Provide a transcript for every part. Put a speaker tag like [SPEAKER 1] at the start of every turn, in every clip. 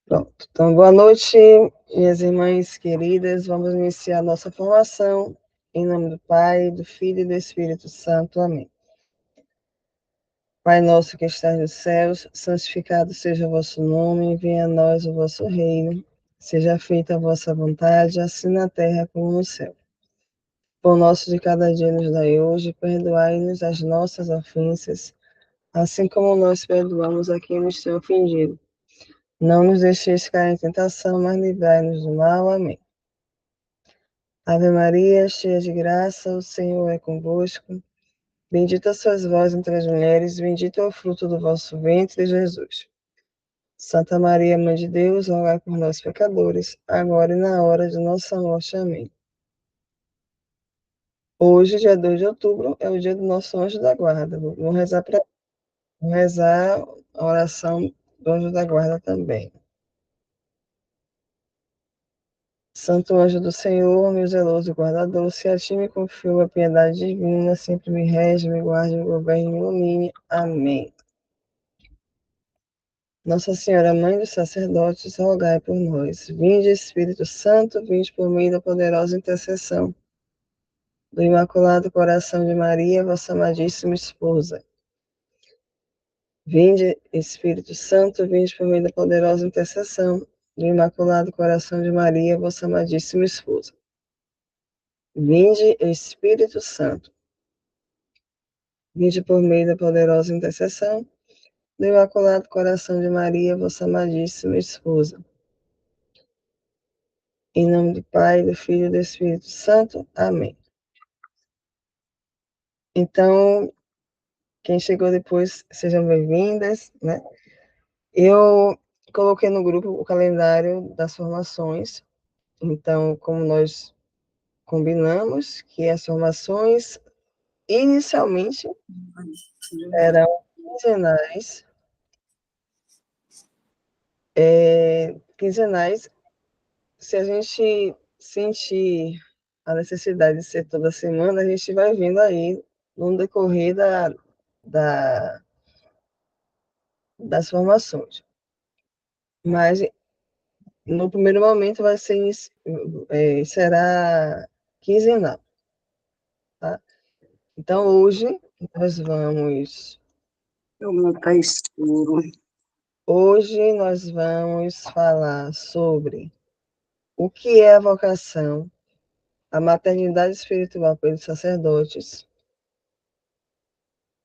[SPEAKER 1] Pronto. Então, boa noite, minhas irmãs queridas. Vamos iniciar nossa formação em nome do Pai, do Filho e do Espírito Santo. Amém. Pai nosso que estás nos céus, santificado seja o vosso nome, venha a nós o vosso reino. Seja feita a vossa vontade, assim na terra como no céu. O pão nosso de cada dia nos dai hoje, perdoai-nos as nossas ofensas, assim como nós perdoamos a quem nos tem ofendido. Não nos deixeis cair em tentação, mas livrai-nos do mal. Amém. Ave Maria, cheia de graça, o Senhor é convosco. Bendita sois vós entre as mulheres, bendito é o fruto do vosso ventre, Jesus. Santa Maria, Mãe de Deus, rogai por nós, pecadores, agora e na hora de nossa morte. Amém. Hoje, dia 2 de outubro, é o dia do nosso anjo da guarda. Vamos rezar a oração do anjo da guarda também. Santo anjo do Senhor, meu zeloso guardador, se a ti me confio a piedade divina, sempre me rege, me guarde, me governe e me ilumine. Amém. Nossa Senhora, Mãe dos sacerdotes, rogai por nós. Vinde, Espírito Santo, vinde por meio da poderosa intercessão do Imaculado Coração de Maria, vossa amadíssima esposa. Vinde, Espírito Santo, vinde por meio da poderosa intercessão do Imaculado Coração de Maria, vossa amadíssima esposa. Vinde, Espírito Santo, vinde por meio da poderosa intercessão do Imaculado Coração de Maria, vossa amadíssima esposa. Em nome do Pai, do Filho e do Espírito Santo. Amém. Então, quem chegou depois, sejam bem-vindas, né? Eu coloquei no grupo o calendário das formações. Então, como nós combinamos que as formações inicialmente eram quinzenais, quinzenais. Se a gente sentir a necessidade de ser toda semana, a gente vai vendo aí no decorrer das formações. Mas no primeiro momento vai ser, será quinzenal. Tá? Então, hoje nós vamos.
[SPEAKER 2] Está escuro.
[SPEAKER 1] Hoje nós vamos falar sobre o que é a vocação, a maternidade espiritual pelos sacerdotes.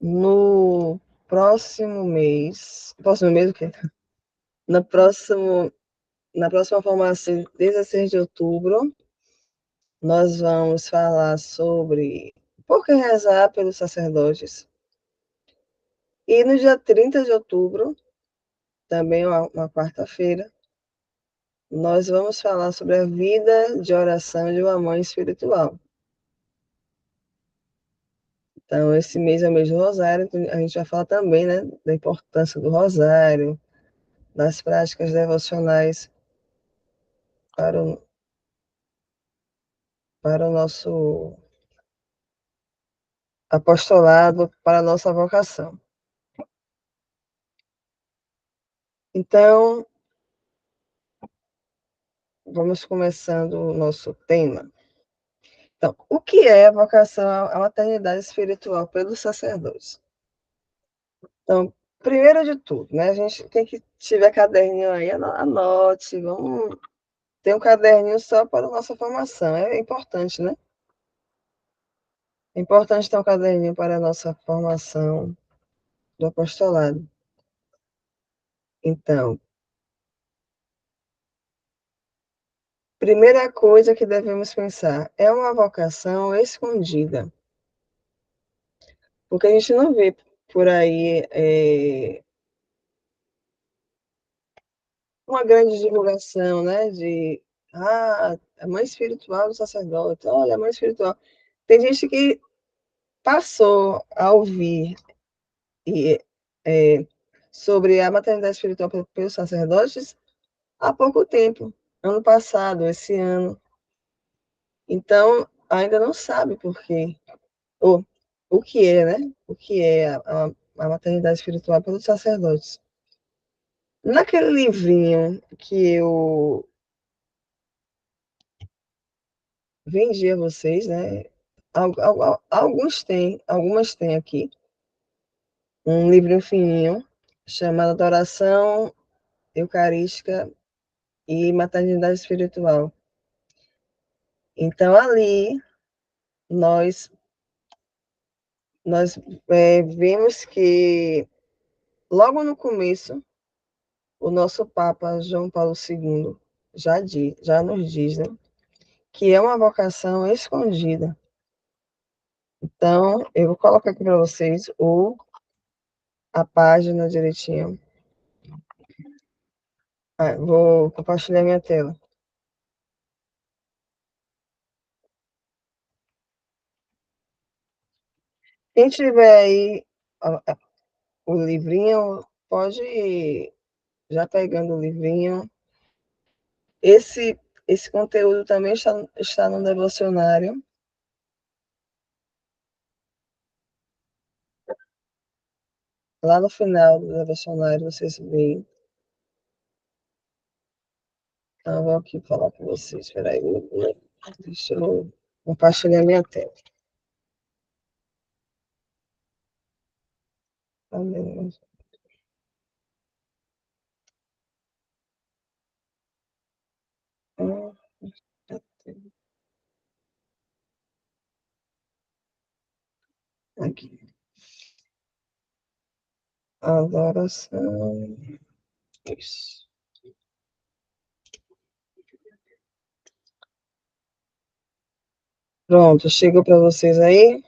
[SPEAKER 1] No próximo mês o quê? Na próxima formação, 16 de outubro, nós vamos falar sobre por que rezar pelos sacerdotes. E no dia 30 de outubro, também uma quarta-feira, nós vamos falar sobre a vida de oração de uma mãe espiritual. Então, esse mês é o mês do Rosário, a gente vai falar também, né, da importância do Rosário, das práticas devocionais para o nosso apostolado, para a nossa vocação. Então, vamos começando o nosso tema. Então, o que é a vocação à maternidade espiritual pelos sacerdotes? Então, primeiro de tudo, né, a gente tem que tiver caderninho aí, anote, vamos ter um caderninho só para a nossa formação, é importante, né? É importante ter um caderninho para a nossa formação do apostolado. Então, primeira coisa que devemos pensar, é uma vocação escondida. Porque a gente não vê por aí uma grande divulgação, né? A mãe espiritual do sacerdote, olha, a mãe espiritual. Tem gente que passou a ouvir e, sobre a maternidade espiritual pelos sacerdotes há pouco tempo, ano passado, esse ano. Então, ainda não sabe por quê, ou o que é, né? O que é a maternidade espiritual pelos sacerdotes. Naquele livrinho que eu vendi a vocês, né? Algumas têm aqui, um livro fininho chamado Adoração Eucarística e Maternidade Espiritual. Então, ali, nós vemos que, logo no começo, o nosso Papa João Paulo II já nos diz, né, que é uma vocação escondida. Então, eu vou colocar aqui para vocês a página direitinho. Vou compartilhar minha tela. Quem tiver aí o livrinho, pode ir já pegando o livrinho. Esse conteúdo também está no devocionário. Lá no final do devocionário, vocês veem. Então, eu vou aqui falar com vocês. Espera aí. Deixa eu compartilhar minha tela. Aqui. Adoração. Isso. Pronto, chegou para vocês aí?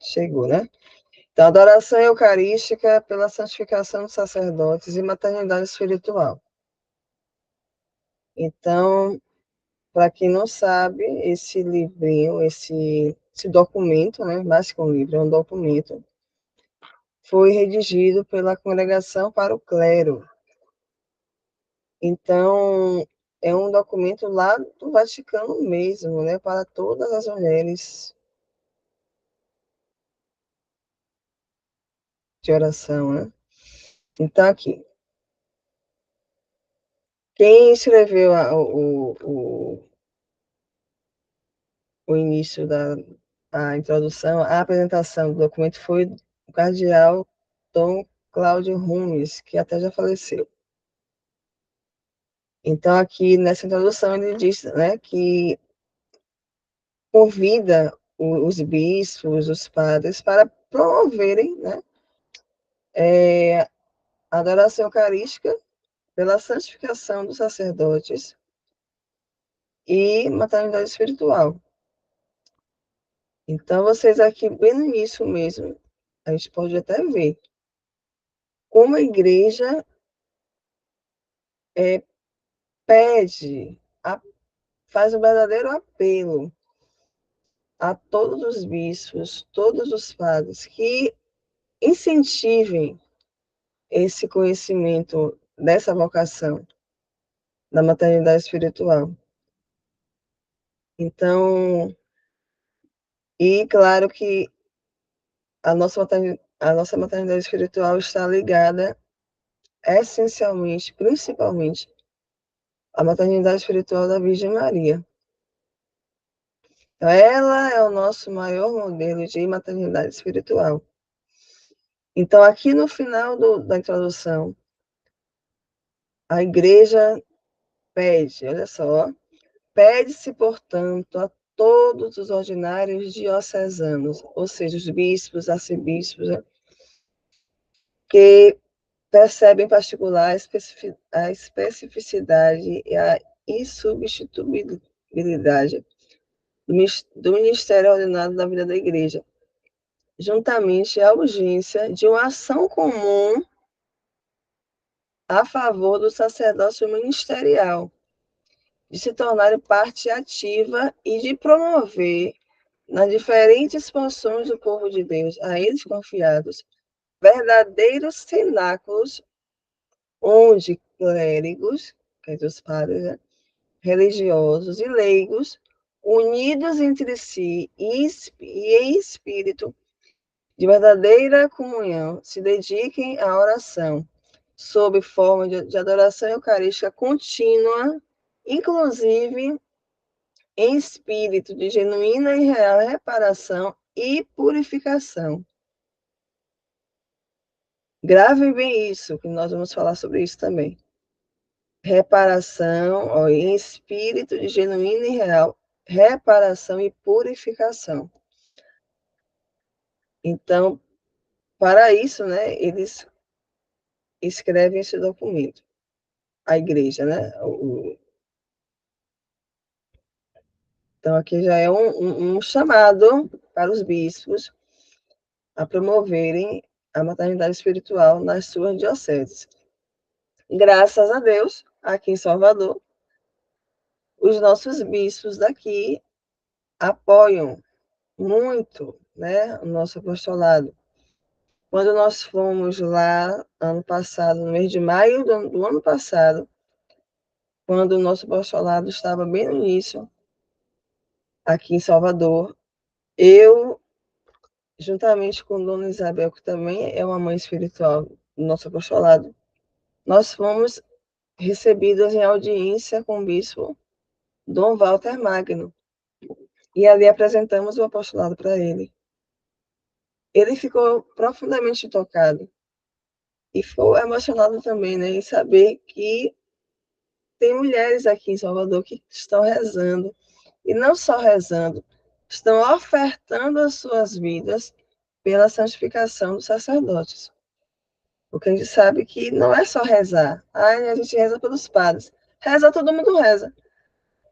[SPEAKER 1] Chegou, né? Então, adoração eucarística pela santificação dos sacerdotes e maternidade espiritual. Então, para quem não sabe, esse livrinho, esse documento, né, mais que um livro, é um documento, foi redigido pela Congregação para o Clero. Então, é um documento lá do Vaticano mesmo, né, para todas as mulheres de oração, né? Então, aqui, quem escreveu o início a introdução, a apresentação do documento foi o cardeal Dom Cláudio Rumes, que até já faleceu. Então, aqui nessa introdução, ele diz, né, que convida os bispos, os padres, para promoverem, né, a adoração eucarística pela santificação dos sacerdotes e maternidade espiritual. Então, vocês aqui, bem no início mesmo, a gente pode até ver como a igreja pede, faz um verdadeiro apelo a todos os bispos, todos os padres, que incentivem esse conhecimento dessa vocação da maternidade espiritual. Então, e claro que a nossa maternidade espiritual está ligada essencialmente, principalmente, à maternidade espiritual da Virgem Maria. Então, ela é o nosso maior modelo de maternidade espiritual. Então, aqui no final da introdução, a igreja pede, olha só, pede-se, portanto, a todos os ordinários diocesanos, ou seja, os bispos, arcebispos, né, que percebem em particular a especificidade e a insubstituibilidade do ministério ordenado na vida da igreja, juntamente à urgência de uma ação comum a favor do sacerdócio ministerial, de se tornarem parte ativa e de promover, nas diferentes funções do povo de Deus, a eles confiados, verdadeiros cenáculos onde clérigos, quer dizer, os padres, né, religiosos e leigos, unidos entre si e em espírito, de verdadeira comunhão, se dediquem à oração, sob forma de adoração eucarística contínua, inclusive em espírito de genuína e real reparação e purificação. Gravem bem isso, que nós vamos falar sobre isso também. Reparação, ó, em espírito de genuína e real reparação e purificação. Então, para isso, né, eles escrevem esse documento. A igreja, né? Então, aqui já é um chamado para os bispos a promoverem a maternidade espiritual nas suas dioceses. Graças a Deus, aqui em Salvador, os nossos bispos daqui apoiam muito, né, o nosso apostolado. Quando nós fomos lá, ano passado, no mês de maio do ano passado, quando o nosso apostolado estava bem no início, aqui em Salvador, eu, juntamente com Dona Isabel, que também é uma mãe espiritual do nosso apostolado, nós fomos recebidos em audiência com o bispo Dom Walter Magno. E ali apresentamos o apostolado para ele. Ele ficou profundamente tocado e ficou emocionado também, né, em saber que tem mulheres aqui em Salvador que estão rezando, e não só rezando, estão ofertando as suas vidas pela santificação dos sacerdotes. Porque a gente sabe que não é só rezar. Ai, a gente reza pelos padres. Reza, todo mundo reza.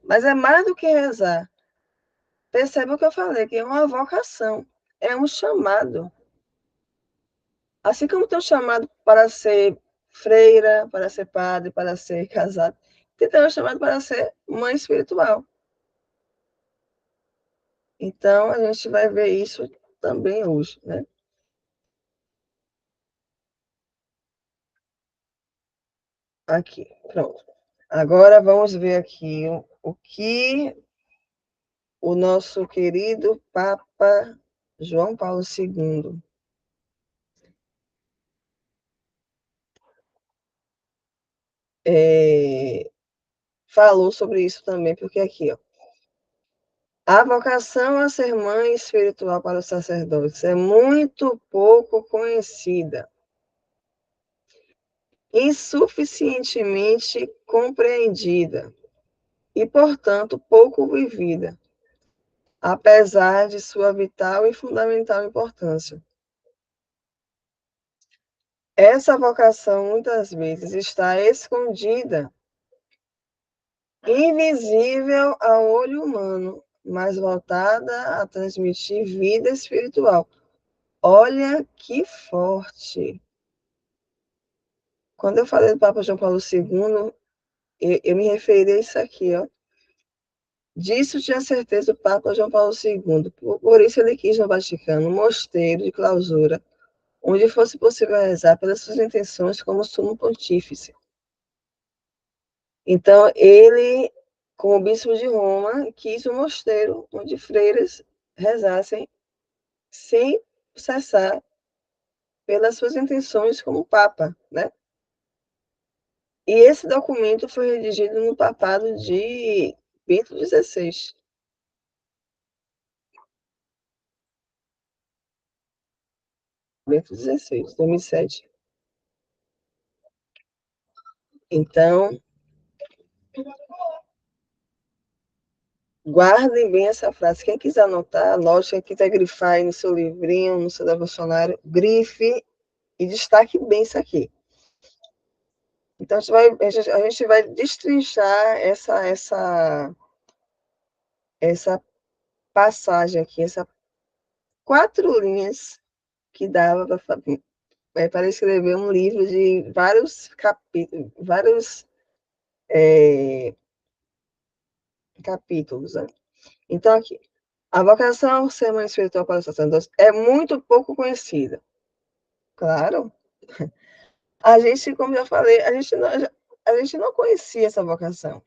[SPEAKER 1] Mas é mais do que rezar. Percebe o que eu falei, que é uma vocação, é um chamado. Assim como tem um chamado para ser freira, para ser padre, para ser casado, tem também um chamado para ser mãe espiritual. Então, a gente vai ver isso também hoje, né? Aqui, pronto. Agora vamos ver aqui o que o nosso querido Papa João Paulo II falou sobre isso também, porque aqui, ó, a vocação a ser mãe espiritual para os sacerdotes é muito pouco conhecida, insuficientemente compreendida e, portanto, pouco vivida, apesar de sua vital e fundamental importância. Essa vocação, muitas vezes, está escondida, invisível ao olho humano, mas voltada a transmitir vida espiritual. Olha que forte! Quando eu falei do Papa João Paulo II, eu me referi a isso aqui, ó. Disso tinha certeza o Papa João Paulo II. Por isso ele quis no Vaticano um mosteiro de clausura, onde fosse possível rezar pelas suas intenções como sumo pontífice. Então, ele, como bispo de Roma, quis um mosteiro onde freiras rezassem sem cessar pelas suas intenções como Papa, né? E esse documento foi redigido no papado de Bento XVI. Bento XVI, 2007. Então, guardem bem essa frase. Quem quiser anotar, anote. Quem quiser grifar aí no seu livrinho, no seu devocionário, grife e destaque bem isso aqui. Então, a gente vai destrinchar essa passagem aqui, essas 4 linhas que dava para escrever um livro de vários capítulos, capítulos. Né? Então, aqui, a vocação ao ser mãe espiritual para os sacerdotes é muito pouco conhecida. Claro. A gente, como já falei, a gente não conhecia essa vocação.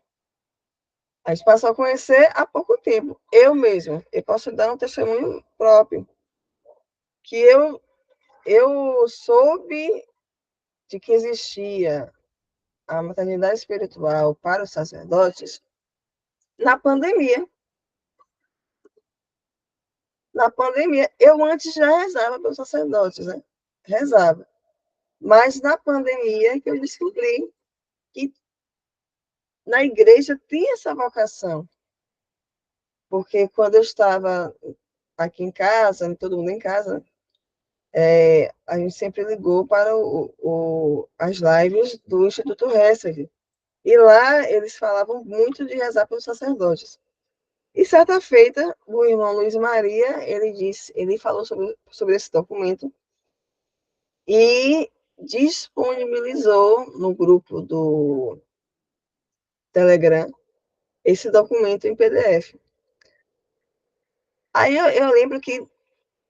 [SPEAKER 1] A gente passou a conhecer há pouco tempo. Eu mesmo, eu posso dar um testemunho próprio. que eu soube de que existia a maternidade espiritual para os sacerdotes na pandemia. Na pandemia, eu antes já rezava pelos sacerdotes, né? Rezava. Mas na pandemia que eu descobri que na igreja tinha essa vocação. Porque quando eu estava aqui em casa, todo mundo em casa, a gente sempre ligou para as lives do Instituto Hesed. E lá eles falavam muito de rezar pelos sacerdotes. E certa feita, o irmão Luiz Maria, ele falou sobre esse documento e disponibilizou no grupo do Telegram esse documento em PDF. Aí eu lembro que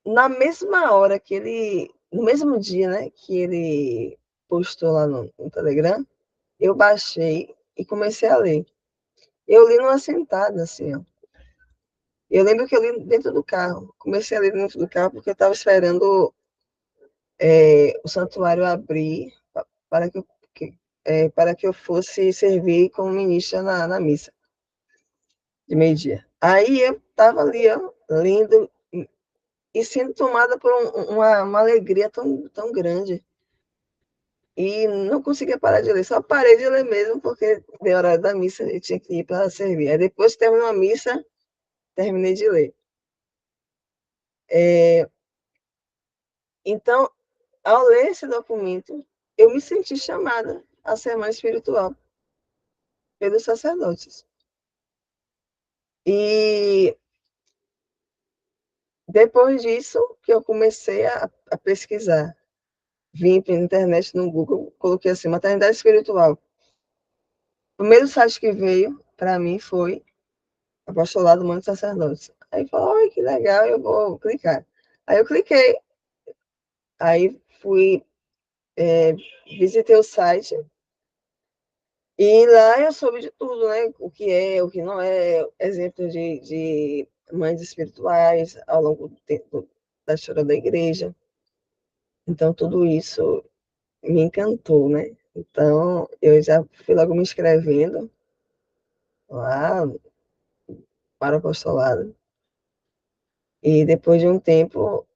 [SPEAKER 1] na mesma hora que no mesmo dia, né, que ele postou lá no Telegram, eu baixei e comecei a ler. Eu li numa sentada, assim, ó. Eu lembro que eu li dentro do carro. Comecei a ler dentro do carro porque eu estava esperando o santuário abrir para para que eu fosse servir como ministra na missa de meio-dia. Aí eu estava ali, ó, lendo e sendo tomada por uma alegria tão grande. E não conseguia parar de ler, só parei de ler mesmo, porque deu hora da missa e tinha que ir para servir. Aí depois que terminou a missa, terminei de ler. Então, ao ler esse documento, eu me senti chamada a ser mãe espiritual pelos sacerdotes. E depois disso, que eu comecei a pesquisar, vim pela internet, no Google, coloquei assim, maternidade espiritual. O primeiro site que veio para mim foi Apostolado Mãe dos Sacerdotes. Aí falou, ai, que legal, eu vou clicar. Aí eu cliquei, aí fui, visitei o site, e lá eu soube de tudo, né? O que é, o que não é, exemplo de mães espirituais ao longo do tempo da história da igreja. Então, tudo isso me encantou, né? Então, eu já fui logo me inscrevendo lá para o apostolado. E depois de um tempo,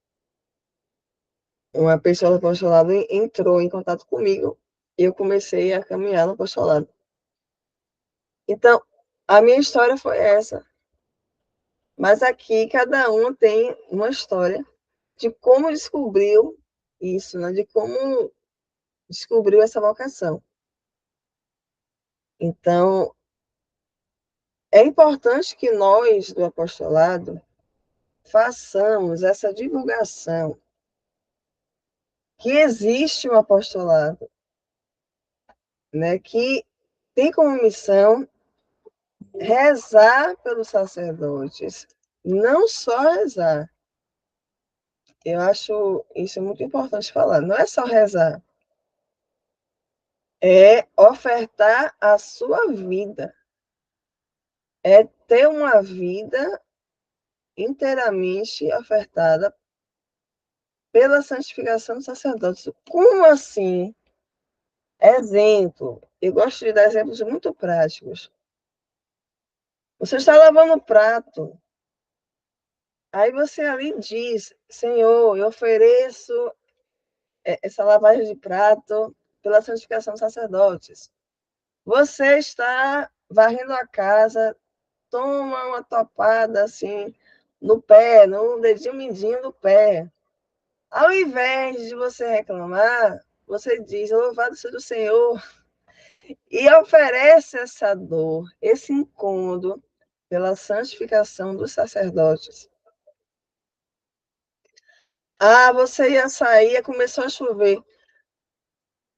[SPEAKER 1] uma pessoa do apostolado entrou em contato comigo e eu comecei a caminhar no apostolado. Então, a minha história foi essa. Mas aqui cada um tem uma história de como descobriu isso, né? De como descobriu essa vocação. Então, é importante que nós, do apostolado, façamos essa divulgação, que existe um apostolado, né? Que tem como missão rezar pelos sacerdotes, não só rezar. Eu acho isso muito importante falar. Não é só rezar, é ofertar a sua vida, é ter uma vida inteiramente ofertada pela santificação dos sacerdotes. Como assim? Exemplo. Eu gosto de dar exemplos muito práticos. Você está lavando o prato. Aí você ali diz, Senhor, eu ofereço essa lavagem de prato pela santificação dos sacerdotes. Você está varrendo a casa, toma uma topada assim no pé, no dedinho mindinho do pé. Ao invés de você reclamar, você diz, louvado seja o Senhor, e oferece essa dor, esse incômodo pela santificação dos sacerdotes. Ah, você ia sair, começou a chover.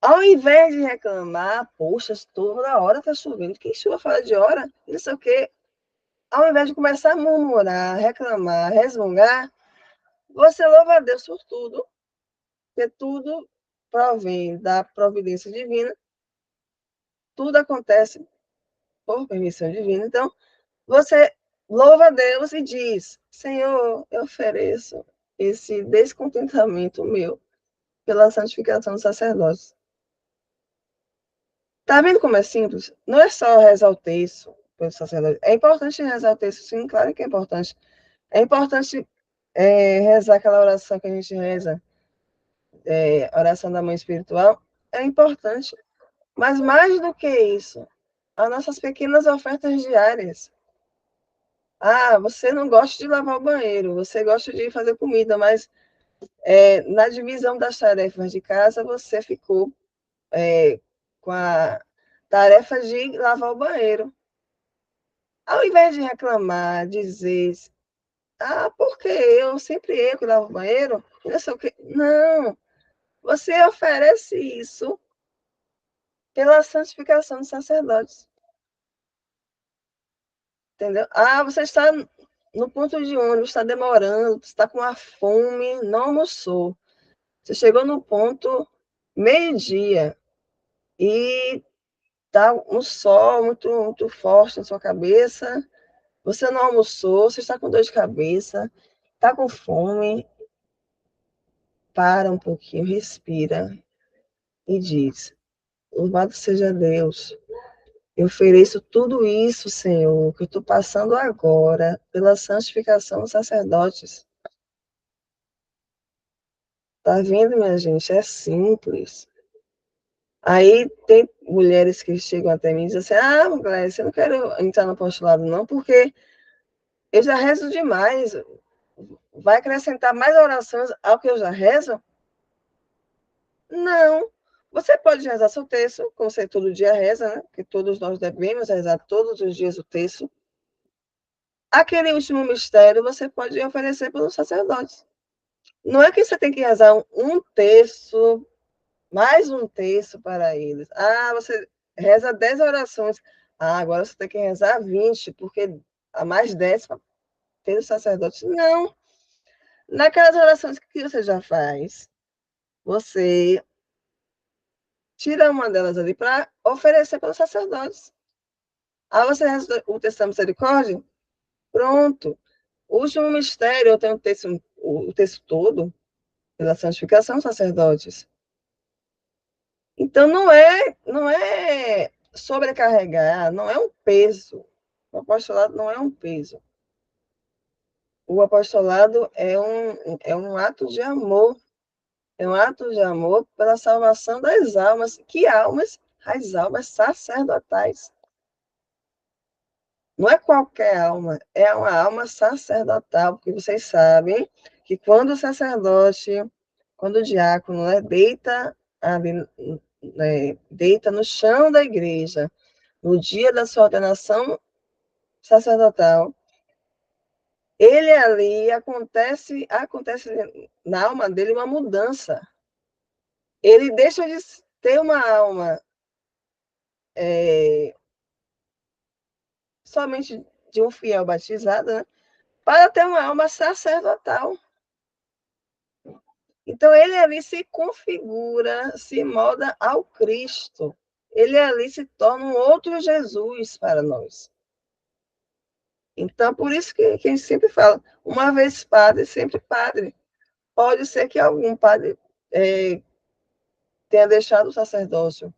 [SPEAKER 1] Ao invés de reclamar, poxa, toda hora está chovendo, quem chuva fora de hora, não sei o quê. Ao invés de começar a murmurar, reclamar, resmungar, você louva a Deus por tudo, porque tudo provém da providência divina, tudo acontece por permissão divina. Então, você louva a Deus e diz, Senhor, eu ofereço esse descontentamento meu pela santificação dos sacerdotes. Tá vendo como é simples? Não é só rezar o texto pelo sacerdote. É importante rezar o texto, sim, claro que é importante. É importante rezar aquela oração que a gente reza, oração da mãe espiritual, é importante. Mas mais do que isso, as nossas pequenas ofertas diárias. Ah, você não gosta de lavar o banheiro, você gosta de fazer comida, mas na divisão das tarefas de casa, você ficou com a tarefa de lavar o banheiro. Ao invés de reclamar, dizer, ah, porque sempre eu que lavo o banheiro, não sei o quê. Não, você oferece isso pela santificação dos sacerdotes. Entendeu? Ah, você está no ponto de ônibus, está demorando, está com uma fome, não almoçou. Você chegou no ponto meio-dia e tá um sol muito, muito forte na sua cabeça. Você não almoçou, você está com dor de cabeça, está com fome. Para um pouquinho, respira e diz: Louvado seja Deus. Eu ofereço tudo isso, Senhor, que eu estou passando agora, pela santificação dos sacerdotes. Tá vendo, minha gente? É simples. Aí tem mulheres que chegam até mim e dizem assim: Ah, Gleice, eu não quero entrar no apostolado, não, porque eu já rezo demais. Vai acrescentar mais orações ao que eu já rezo? Não. Você pode rezar seu texto, como você todo dia reza, né? Que todos nós devemos rezar todos os dias o texto. Aquele último mistério você pode oferecer pelos sacerdotes. Não é que você tem que rezar um texto, mais um texto para eles. Ah, você reza 10 orações. Ah, agora você tem que rezar 20, porque a mais 10 pelos sacerdotes. Não. Naquelas orações que você já faz, você tira uma delas ali para oferecer pelos sacerdotes. Ah, você reza o texto da misericórdia? Pronto. O último mistério, eu tenho o texto todo, pela santificação dos sacerdotes. Então, não é sobrecarregar, não é um peso. O apostolado não é um peso. O apostolado é um ato de amor. É um ato de amor pela salvação das almas. Que almas? As almas sacerdotais. Não é qualquer alma, é uma alma sacerdotal, porque vocês sabem que quando o sacerdote, quando o diácono, né, deita no chão da igreja, no dia da sua ordenação sacerdotal, ele ali acontece na alma dele uma mudança. Ele deixa de ter uma alma somente de um fiel batizado, né, para ter uma alma sacerdotal. Então, ele ali se configura, se molda ao Cristo. Ele ali se torna um outro Jesus para nós. Então, por isso que a gente sempre fala, uma vez padre, sempre padre. Pode ser que algum padre tenha deixado o sacerdócio,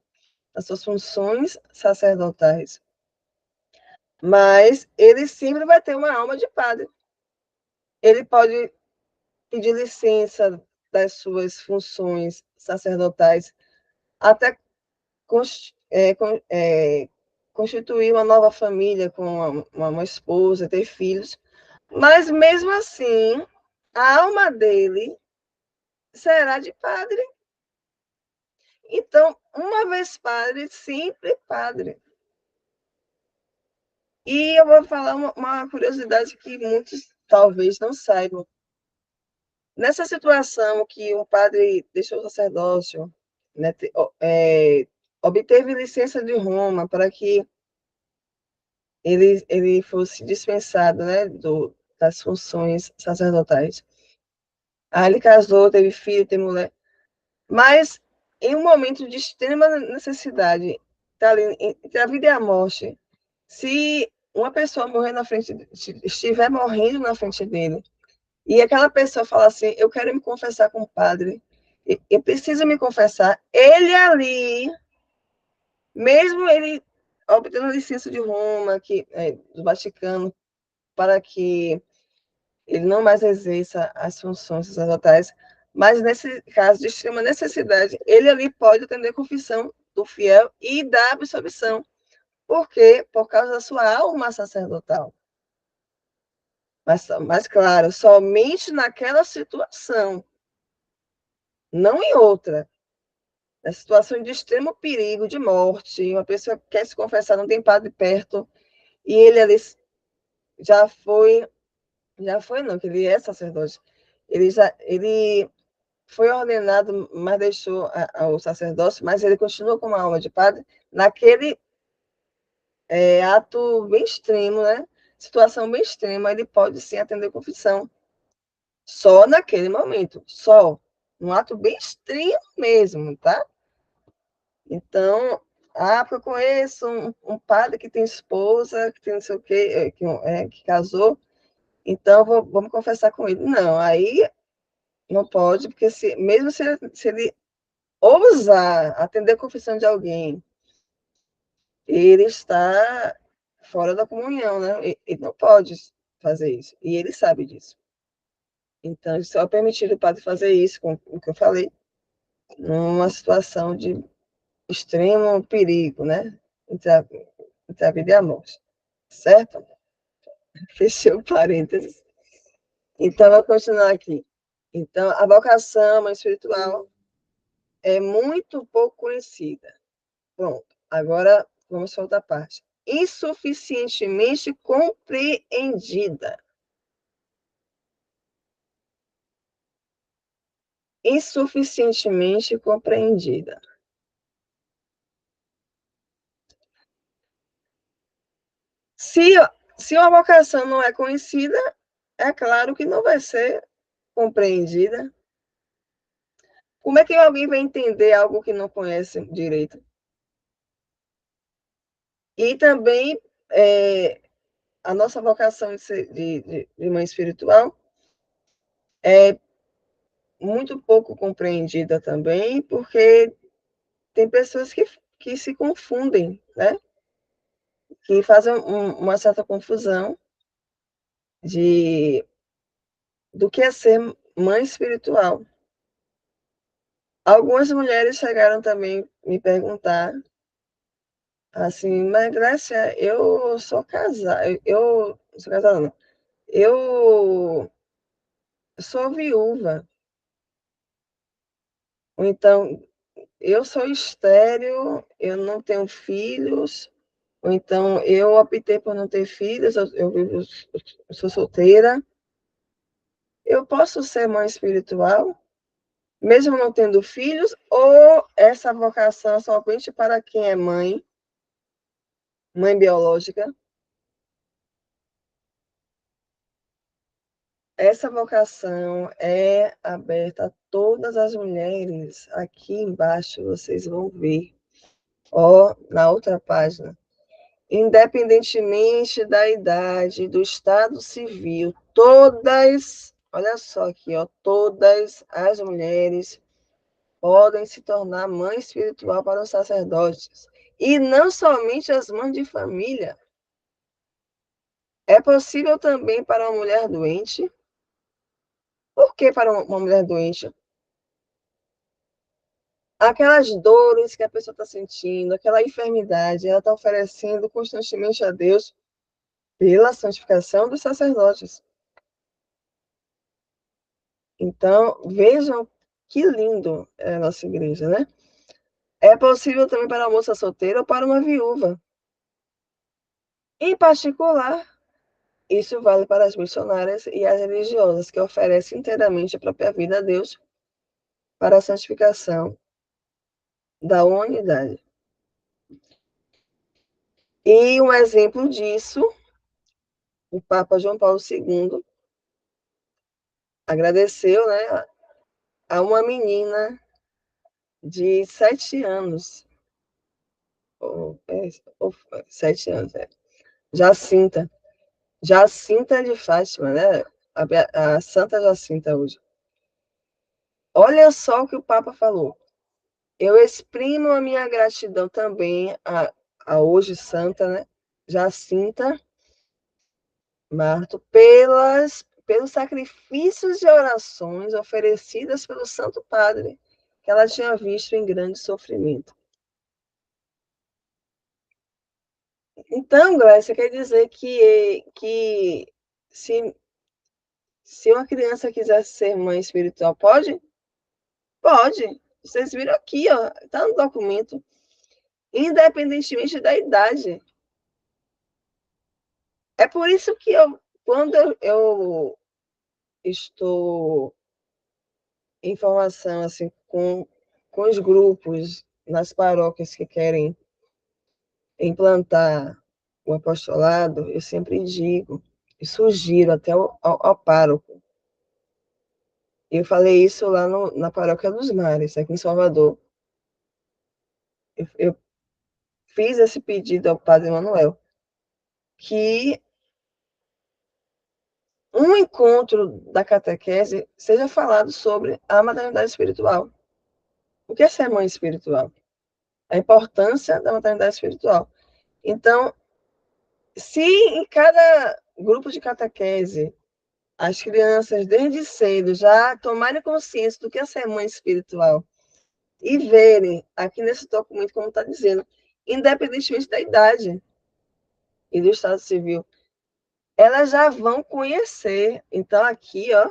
[SPEAKER 1] as suas funções sacerdotais, mas ele sempre vai ter uma alma de padre. Ele pode pedir licença das suas funções sacerdotais, até constituir uma nova família com uma esposa, ter filhos, mas mesmo assim, a alma dele será de padre. Então, uma vez padre, sempre padre. E eu vou falar uma curiosidade que muitos talvez não saibam. Nessa situação que um padre deixou o sacerdócio, né, obteve licença de Roma para que ele fosse dispensado, né, das funções sacerdotais. Aí ele casou, teve filho, teve mulher. Mas, em um momento de extrema necessidade, tá ali, entre a vida e a morte, se uma pessoa morrer na frente, estiver morrendo na frente dele, e aquela pessoa fala assim, eu quero me confessar com o padre, eu preciso me confessar, ele ali, mesmo ele obtendo a licença de Roma, do Vaticano, para que ele não mais exerça as funções sacerdotais, mas nesse caso de extrema necessidade, ele ali pode atender a confissão do fiel e da absolvição. Por quê? Por causa da sua alma sacerdotal. Mas claro, somente naquela situação, não em outra. Na situação de extremo perigo, de morte, uma pessoa que quer se confessar, não tem padre perto, e ele ali já foi, não, que ele é sacerdote. Ele foi ordenado, mas deixou o sacerdócio, mas ele continua com uma alma de padre naquele ato bem extremo, né? Situação bem extrema, ele pode sim atender confissão. Só naquele momento, só. Um ato bem extremo mesmo, tá? Então, porque eu conheço um padre que tem esposa, que tem não sei o quê, que casou, então vamos confessar com ele. Não, aí não pode, porque mesmo se ele ousar atender a confissão de alguém, ele está fora da comunhão, né? Ele não pode fazer isso, e ele sabe disso. Então, só é permitido o padre fazer isso, com o que eu falei, numa situação de extremo perigo, né? Entre a vida e a morte. Certo? Fechei o parênteses. Então, vou continuar aqui. Então, a vocação espiritual é muito pouco conhecida. Pronto. Agora, vamos para outra parte. Insuficientemente compreendida. Insuficientemente compreendida. Se, se uma vocação não é conhecida, é claro que não vai ser compreendida. Como é que alguém vai entender algo que não conhece direito? E também a nossa vocação de mãe espiritual é muito pouco compreendida também, porque tem pessoas que se confundem, né? Que fazem uma certa confusão de, do que é ser mãe espiritual. Algumas mulheres chegaram também me perguntar assim, mas Grécia, eu sou casada, eu sou casada não, eu sou viúva, ou então eu sou estéril, eu não tenho filhos, ou então eu optei por não ter filhos, eu sou solteira, eu posso ser mãe espiritual, mesmo não tendo filhos, ou essa vocação é somente para quem é mãe, mãe biológica? Essa vocação é aberta a todas as mulheres. Aqui embaixo vocês vão ver, ó, na outra página. Independentemente da idade, do estado civil, todas, olha só aqui, ó, todas as mulheres podem se tornar mãe espiritual para os sacerdotes. E não somente as mães de família. É possível também para uma mulher doente. Por que para uma mulher doente? Aquelas dores que a pessoa está sentindo, aquela enfermidade, ela está oferecendo constantemente a Deus pela santificação dos sacerdotes. Então, vejam que lindo é a nossa igreja, né? É possível também para uma moça solteira ou para uma viúva. Em particular, isso vale para as missionárias e as religiosas que oferecem inteiramente a própria vida a Deus para a santificação da humanidade. E um exemplo disso, o Papa João Paulo II agradeceu, né, a uma menina de 7 anos, ou 7 anos, Jacinta de Fátima, né? a Santa Jacinta hoje. Olha só o que o Papa falou. Eu exprimo a minha gratidão também a hoje Santa, né, Jacinta Marto, pelos sacrifícios de orações oferecidas pelo Santo Padre, que ela tinha visto em grande sofrimento. Então, Grécia, quer dizer que se uma criança quiser ser mãe espiritual, pode? Pode. Vocês viram aqui, ó, está no documento. Independentemente da idade. É por isso que quando eu estou em formação assim, com os grupos nas paróquias que querem implantar o apostolado, eu sempre digo e sugiro até ao pároco. Eu falei isso lá na Paróquia dos Mares, aqui em Salvador. Eu fiz esse pedido ao Padre Manuel, que um encontro da catequese seja falado sobre a maternidade espiritual. O que é ser mãe espiritual? A importância da maternidade espiritual. Então, se em cada grupo de catequese as crianças, desde cedo, já tomarem consciência do que é ser mãe espiritual e verem aqui nesse documento, como está dizendo, independentemente da idade e do estado civil, elas já vão conhecer. Então, aqui, ó,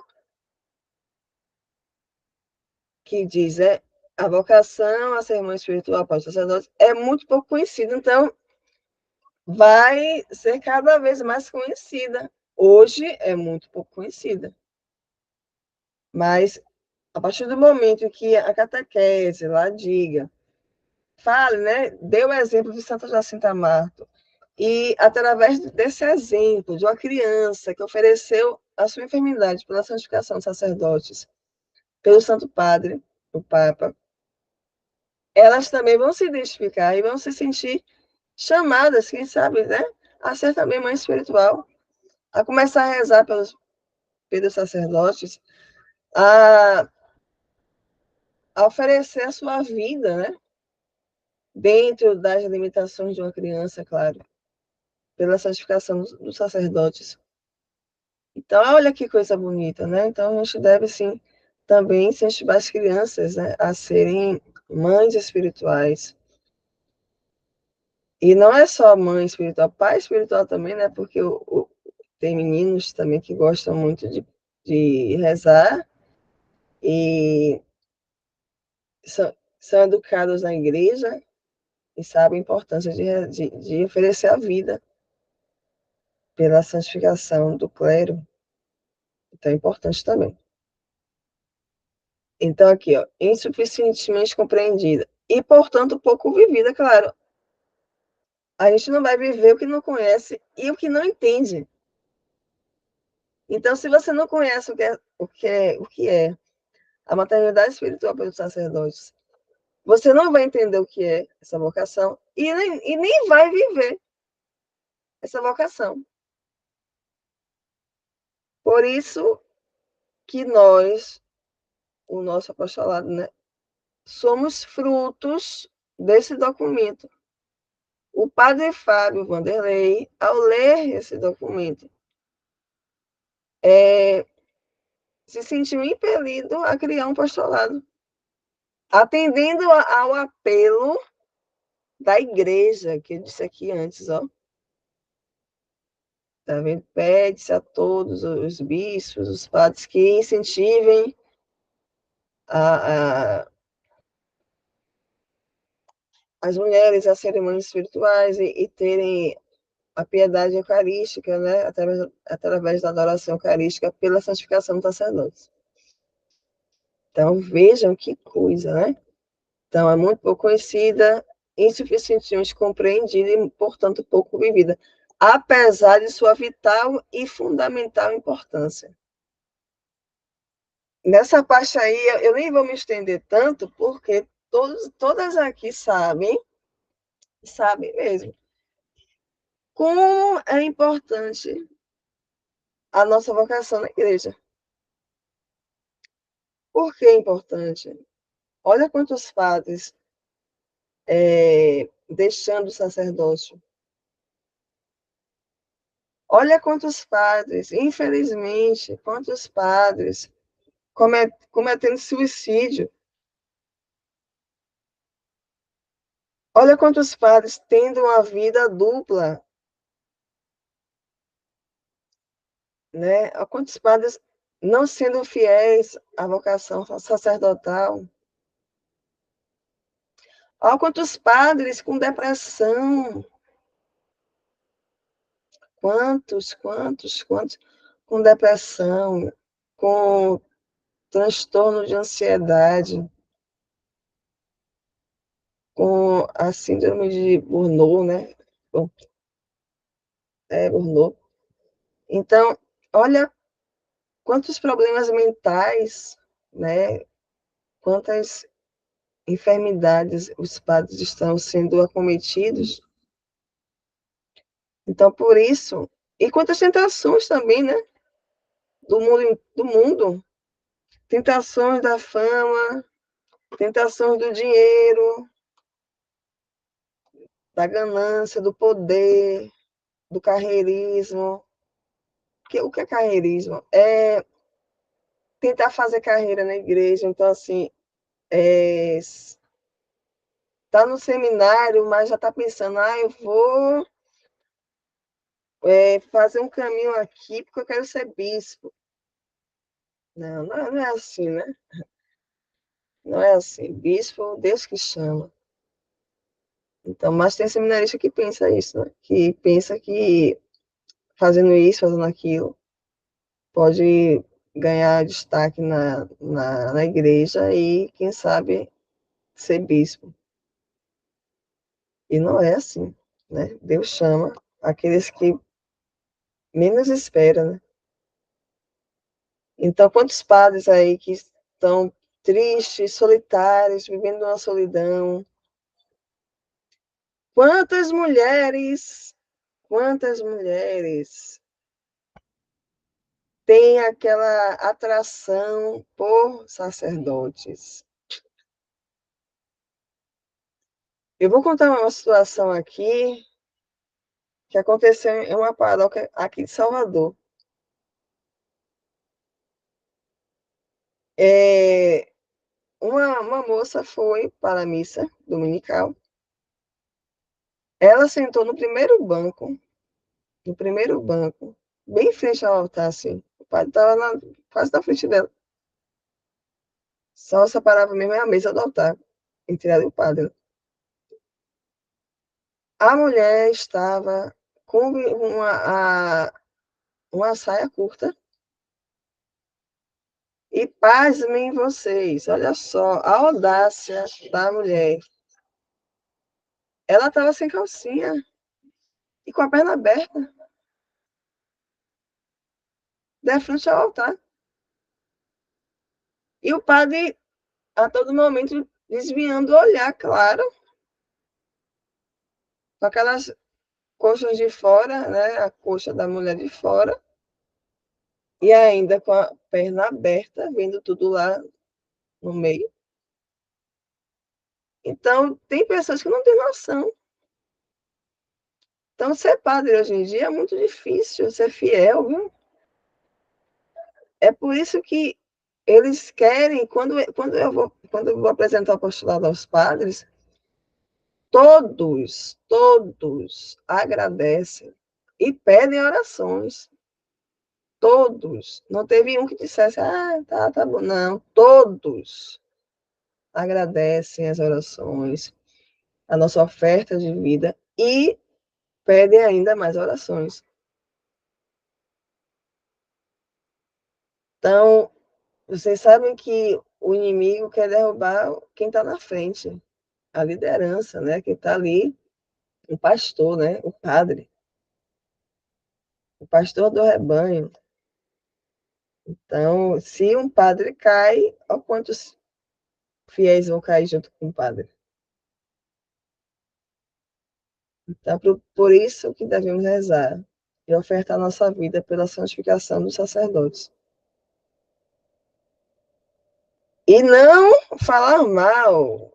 [SPEAKER 1] que diz, a vocação a ser mãe espiritual após o sacerdote é muito pouco conhecida. Então, vai ser cada vez mais conhecida. Hoje é muito pouco conhecida. Mas, a partir do momento que a catequese lá diga, fale, né, dê o exemplo de Santa Jacinta Marto, e através desse exemplo de uma criança que ofereceu a sua enfermidade pela santificação dos sacerdotes, pelo Santo Padre, o Papa, elas também vão se identificar e vão se sentir chamadas, quem sabe, né, a ser também mãe espiritual, a começar a rezar pelos sacerdotes, a, a oferecer a sua vida, né, dentro das limitações de uma criança, claro, pela santificação dos sacerdotes. Então, olha que coisa bonita, né? Então, a gente deve, sim, também incentivar as crianças, né, a serem mães espirituais. E não é só mãe espiritual, pai espiritual também, né? Porque tem meninos também que gostam muito de rezar e são educados na igreja e sabem a importância de oferecer a vida pela santificação do clero. Então, é importante também. Então, aqui, ó, insuficientemente compreendida e, portanto, pouco vivida, claro. A gente não vai viver o que não conhece e o que não entende. Então, se você não conhece o que é a maternidade espiritual pelos sacerdotes, você não vai entender o que é essa vocação e nem vai viver essa vocação. Por isso que nós, o nosso apostolado, né, somos frutos desse documento. O padre Fábio Vanderlei, ao ler esse documento, se sentiu impelido a criar um apostolado, atendendo ao apelo da igreja, que eu disse aqui antes, ó. Tá vendo? Pede-se a todos os bispos, os padres, que incentivem a, as mulheres a serem mães espirituais e terem a piedade eucarística, né? Através da adoração eucarística pela santificação dos sacerdotes. Então, vejam que coisa, né? Então, é muito pouco conhecida, insuficientemente compreendida e, portanto, pouco vivida, apesar de sua vital e fundamental importância. Nessa parte aí, eu nem vou me estender tanto, porque todas aqui sabem mesmo, como é importante a nossa vocação na igreja. Por que é importante? Olha quantos padres deixando o sacerdócio. Olha quantos padres, infelizmente, quantos padres cometendo suicídio. Olha quantos padres tendo uma vida dupla, né? Olha quantos padres não sendo fiéis à vocação sacerdotal. Olha quantos padres com depressão. Quantos com depressão, com transtorno de ansiedade, com a síndrome de Burnout, né? Burnout. Então, olha quantos problemas mentais, né? Quantas enfermidades os padres estão sendo acometidos. Então, por isso, e quantas tentações também, né? Do mundo. Tentações da fama, tentações do dinheiro, da ganância, do poder, do carreirismo. O que é carreirismo? É tentar fazer carreira na igreja. Então, assim, tá no seminário, mas já está pensando, eu vou fazer um caminho aqui porque eu quero ser bispo. Não é assim, né? Não é assim. Bispo, Deus que chama. Então, mas tem seminarista que pensa isso, né? Que pensa que fazendo isso, fazendo aquilo, pode ganhar destaque na igreja e, quem sabe, ser bispo. E não é assim, né? Deus chama aqueles que menos esperam, né? Então, quantos padres aí que estão tristes, solitários, vivendo uma solidão? Quantas mulheres têm aquela atração por sacerdotes? Eu vou contar uma situação aqui que aconteceu em uma paróquia aqui de Salvador. Uma moça foi para a missa dominical. Ela sentou no primeiro banco, bem em frente ao altar, assim. O padre estava quase na frente dela. Só separava mesmo a mesa do altar, entre ela e o padre. A mulher estava com uma saia curta. E pasmem vocês, olha só, a audácia da mulher. Ela estava sem calcinha e com a perna aberta, de frente ao altar. E o padre, a todo momento, desviando o olhar, claro, com aquelas coxas de fora, né? A coxa da mulher de fora, e ainda com a perna aberta, vendo tudo lá no meio. Então, tem pessoas que não têm noção. Então, ser padre hoje em dia é muito difícil, ser fiel, viu? É por isso que eles querem, quando eu vou apresentar o postulado aos padres, todos agradecem e pedem orações. Todos. Não teve um que dissesse, tá bom. Não, todos agradecem as orações, a nossa oferta de vida e pedem ainda mais orações. Então, vocês sabem que o inimigo quer derrubar quem está na frente, a liderança, né? Quem está ali, o pastor, né? O pastor do rebanho. Então, se um padre cai, olha quantos fiéis vão cair junto com o padre. Então, por isso que devemos rezar. e ofertar nossa vida pela santificação dos sacerdotes. E não falar mal,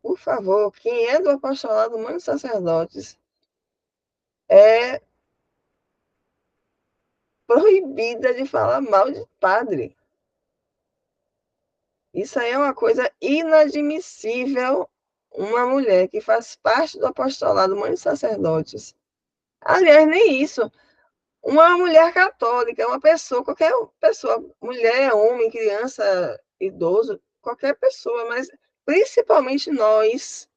[SPEAKER 1] por favor, quem é do apostolado mãe dos sacerdotes é proibida de falar mal de padre. Isso aí é uma coisa inadmissível, uma mulher que faz parte do apostolado mãe dos sacerdotes. Aliás, nem isso. Uma mulher católica, uma pessoa, qualquer pessoa, mulher, homem, criança, idoso, qualquer pessoa, mas principalmente nós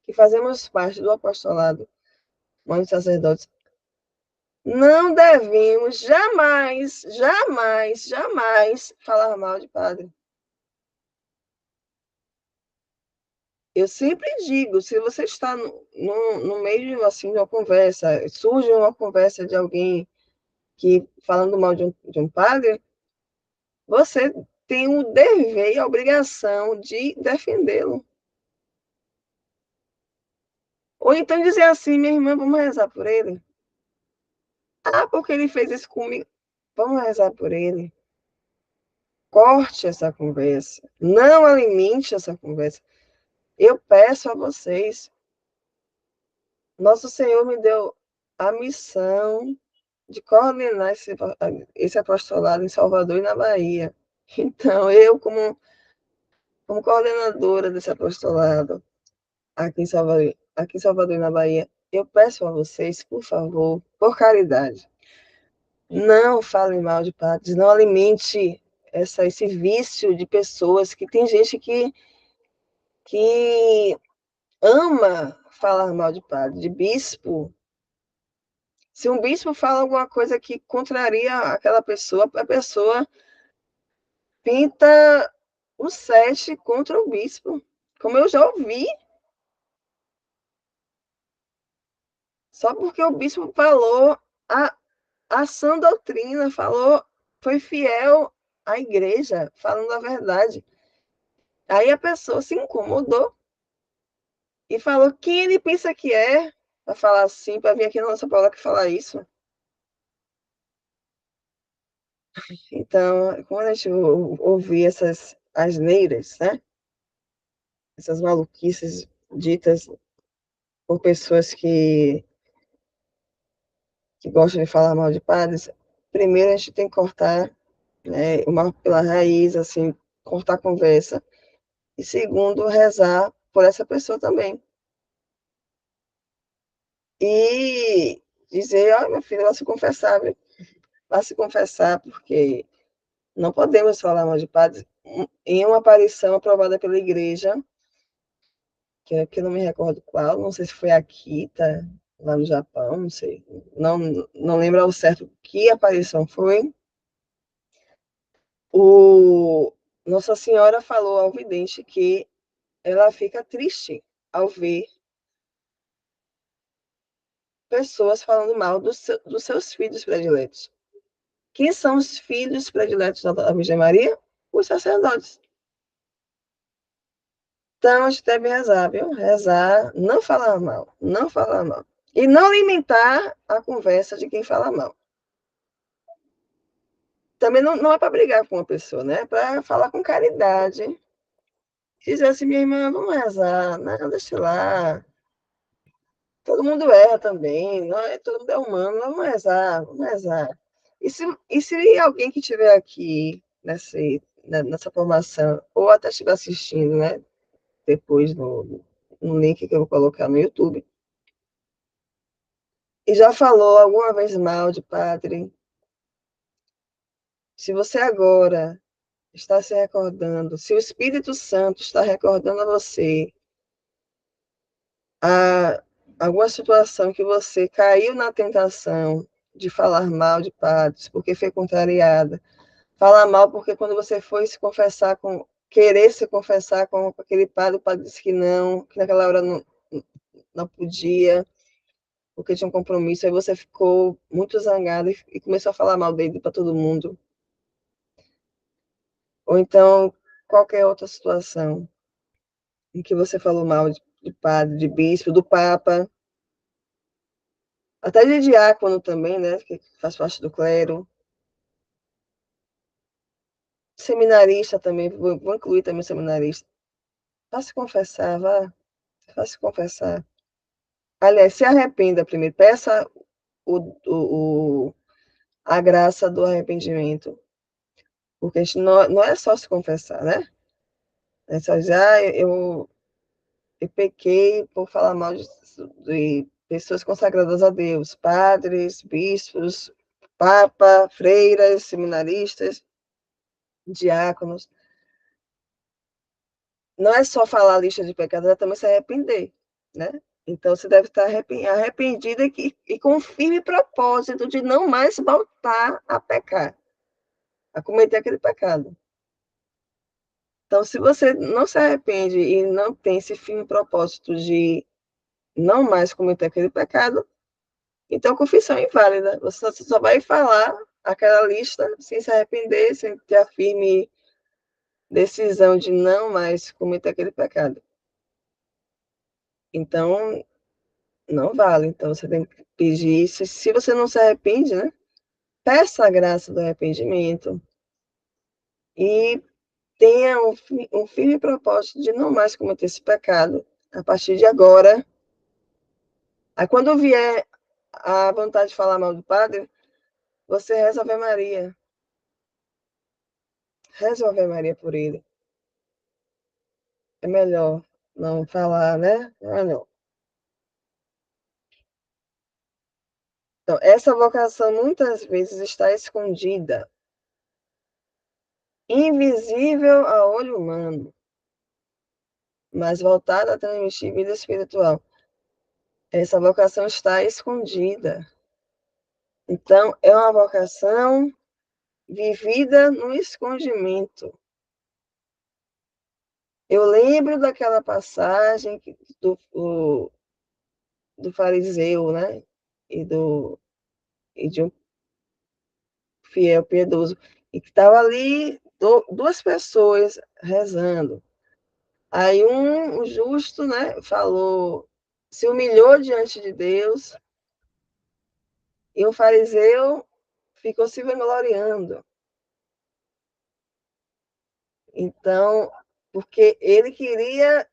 [SPEAKER 1] que fazemos parte do apostolado, mãe dos sacerdotes, não devemos jamais, jamais, jamais falar mal de padre. Eu sempre digo, se você está no meio assim, de uma conversa, surge uma conversa de alguém que falando mal de um padre, você tem o dever e a obrigação de defendê-lo. Ou então dizer assim, minha irmã, vamos rezar por ele? Ah, porque ele fez isso comigo. Vamos rezar por ele. Corte essa conversa. Não alimente essa conversa. Eu peço a vocês. Nosso Senhor me deu a missão de coordenar esse apostolado em Salvador e na Bahia. Então, eu, como coordenadora desse apostolado, aqui em Salvador e na Bahia, eu peço a vocês, por favor, por caridade, não falem mal de padres, não alimente esse vício de pessoas que tem gente que ama falar mal de padre, de bispo. Se um bispo fala alguma coisa que contraria aquela pessoa, a pessoa pinta o sete contra o bispo. Como eu já ouvi, só porque o bispo falou a sã doutrina, falou, foi fiel à igreja, falando a verdade. Aí a pessoa se incomodou e falou quem ele pensa que é para falar assim, para vir aqui na nossa palavra que falar isso. Então, quando a gente ouvir essas asneiras, né? Essas maluquices ditas por pessoas que gostam de falar mal de padres, primeiro a gente tem que cortar, né, uma pela raiz, assim, cortar a conversa. E segundo, rezar por essa pessoa também. E dizer, ó, meu filho, vai se confessar, porque não podemos falar mal de padres em uma aparição aprovada pela igreja, que eu não me recordo qual, não sei se foi aqui, tá? Lá no Japão, não sei. Não, não lembro ao certo que aparição foi. O Nossa Senhora falou ao vidente que ela fica triste ao ver pessoas falando mal dos seus filhos prediletos. Quem são os filhos prediletos da Virgem Maria? Os sacerdotes. Então, a gente deve rezar, viu? Rezar, não falar mal, não falar mal. E não alimentar a conversa de quem fala mal. Também não é para brigar com uma pessoa, né? É para falar com caridade. Dizer assim, minha irmã, vamos rezar, não, deixa lá. Todo mundo erra também, não é, todo mundo é humano, vamos rezar, vamos rezar. E se alguém que estiver aqui nessa formação, ou até estiver assistindo, né, depois no link que eu vou colocar no YouTube, e já falou alguma vez mal de padre, se você agora está se recordando, se o Espírito Santo está recordando a você a alguma situação que você caiu na tentação de falar mal de padres, porque foi contrariada, falar mal porque quando você foi se confessar querer se confessar com aquele padre, o padre disse que naquela hora não podia, porque tinha um compromisso, aí você ficou muito zangado e começou a falar mal dele para todo mundo. Ou então, qualquer outra situação em que você falou mal de padre, de bispo, do papa. até de diácono também, né, que faz parte do clero. Seminarista também, vou incluir também seminarista. Vá se confessar, vá se confessar. Aliás, se arrependa primeiro, peça a graça do arrependimento. Porque a gente não é só se confessar, né? É só dizer, eu pequei por falar mal de pessoas consagradas a Deus, padres, bispos, papa, freiras, seminaristas, diáconos. Não é só falar a lista de pecados, é também se arrepender, né? Então, você deve estar arrependido e com firme propósito de não mais voltar a pecar, a cometer aquele pecado. Então, se você não se arrepende e não tem esse firme propósito de não mais cometer aquele pecado, então a confissão é inválida. Você só vai falar aquela lista sem se arrepender, sem ter a firme decisão de não mais cometer aquele pecado. Então, não vale. Então, você tem que pedir isso. Se você não se arrepende, né? Peça a graça do arrependimento e tenha um firme propósito de não mais cometer esse pecado a partir de agora. Aí, quando vier a vontade de falar mal do padre, você reza Ave Maria. Reza Ave Maria por ele. É melhor não falar, né? Não. Então, essa vocação muitas vezes está escondida, invisível a olho humano, mas voltada a transmitir vida espiritual. Essa vocação está escondida. Então, é uma vocação vivida no escondimento. Eu lembro daquela passagem do fariseu, né? E de um fiel piedoso, e que estava ali duas pessoas rezando. Aí o justo, né, falou, se humilhou diante de Deus, e o fariseu ficou se vangloriando. Então, porque ele queria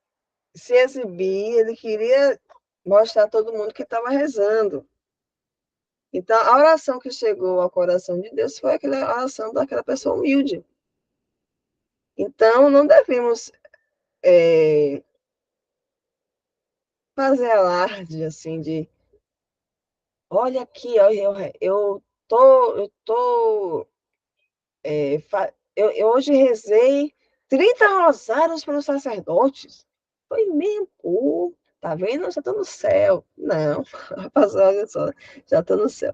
[SPEAKER 1] se exibir, ele queria mostrar a todo mundo que estava rezando. Então, a oração que chegou ao coração de Deus foi aquela oração daquela pessoa humilde. Então, não devemos fazer alarde, assim, de olha aqui, ó, eu hoje rezei 30 rosários pelos sacerdotes. Foi mesmo, pô, tá vendo? Eu já tô no céu. Não, rapaz, olha só, já tô no céu.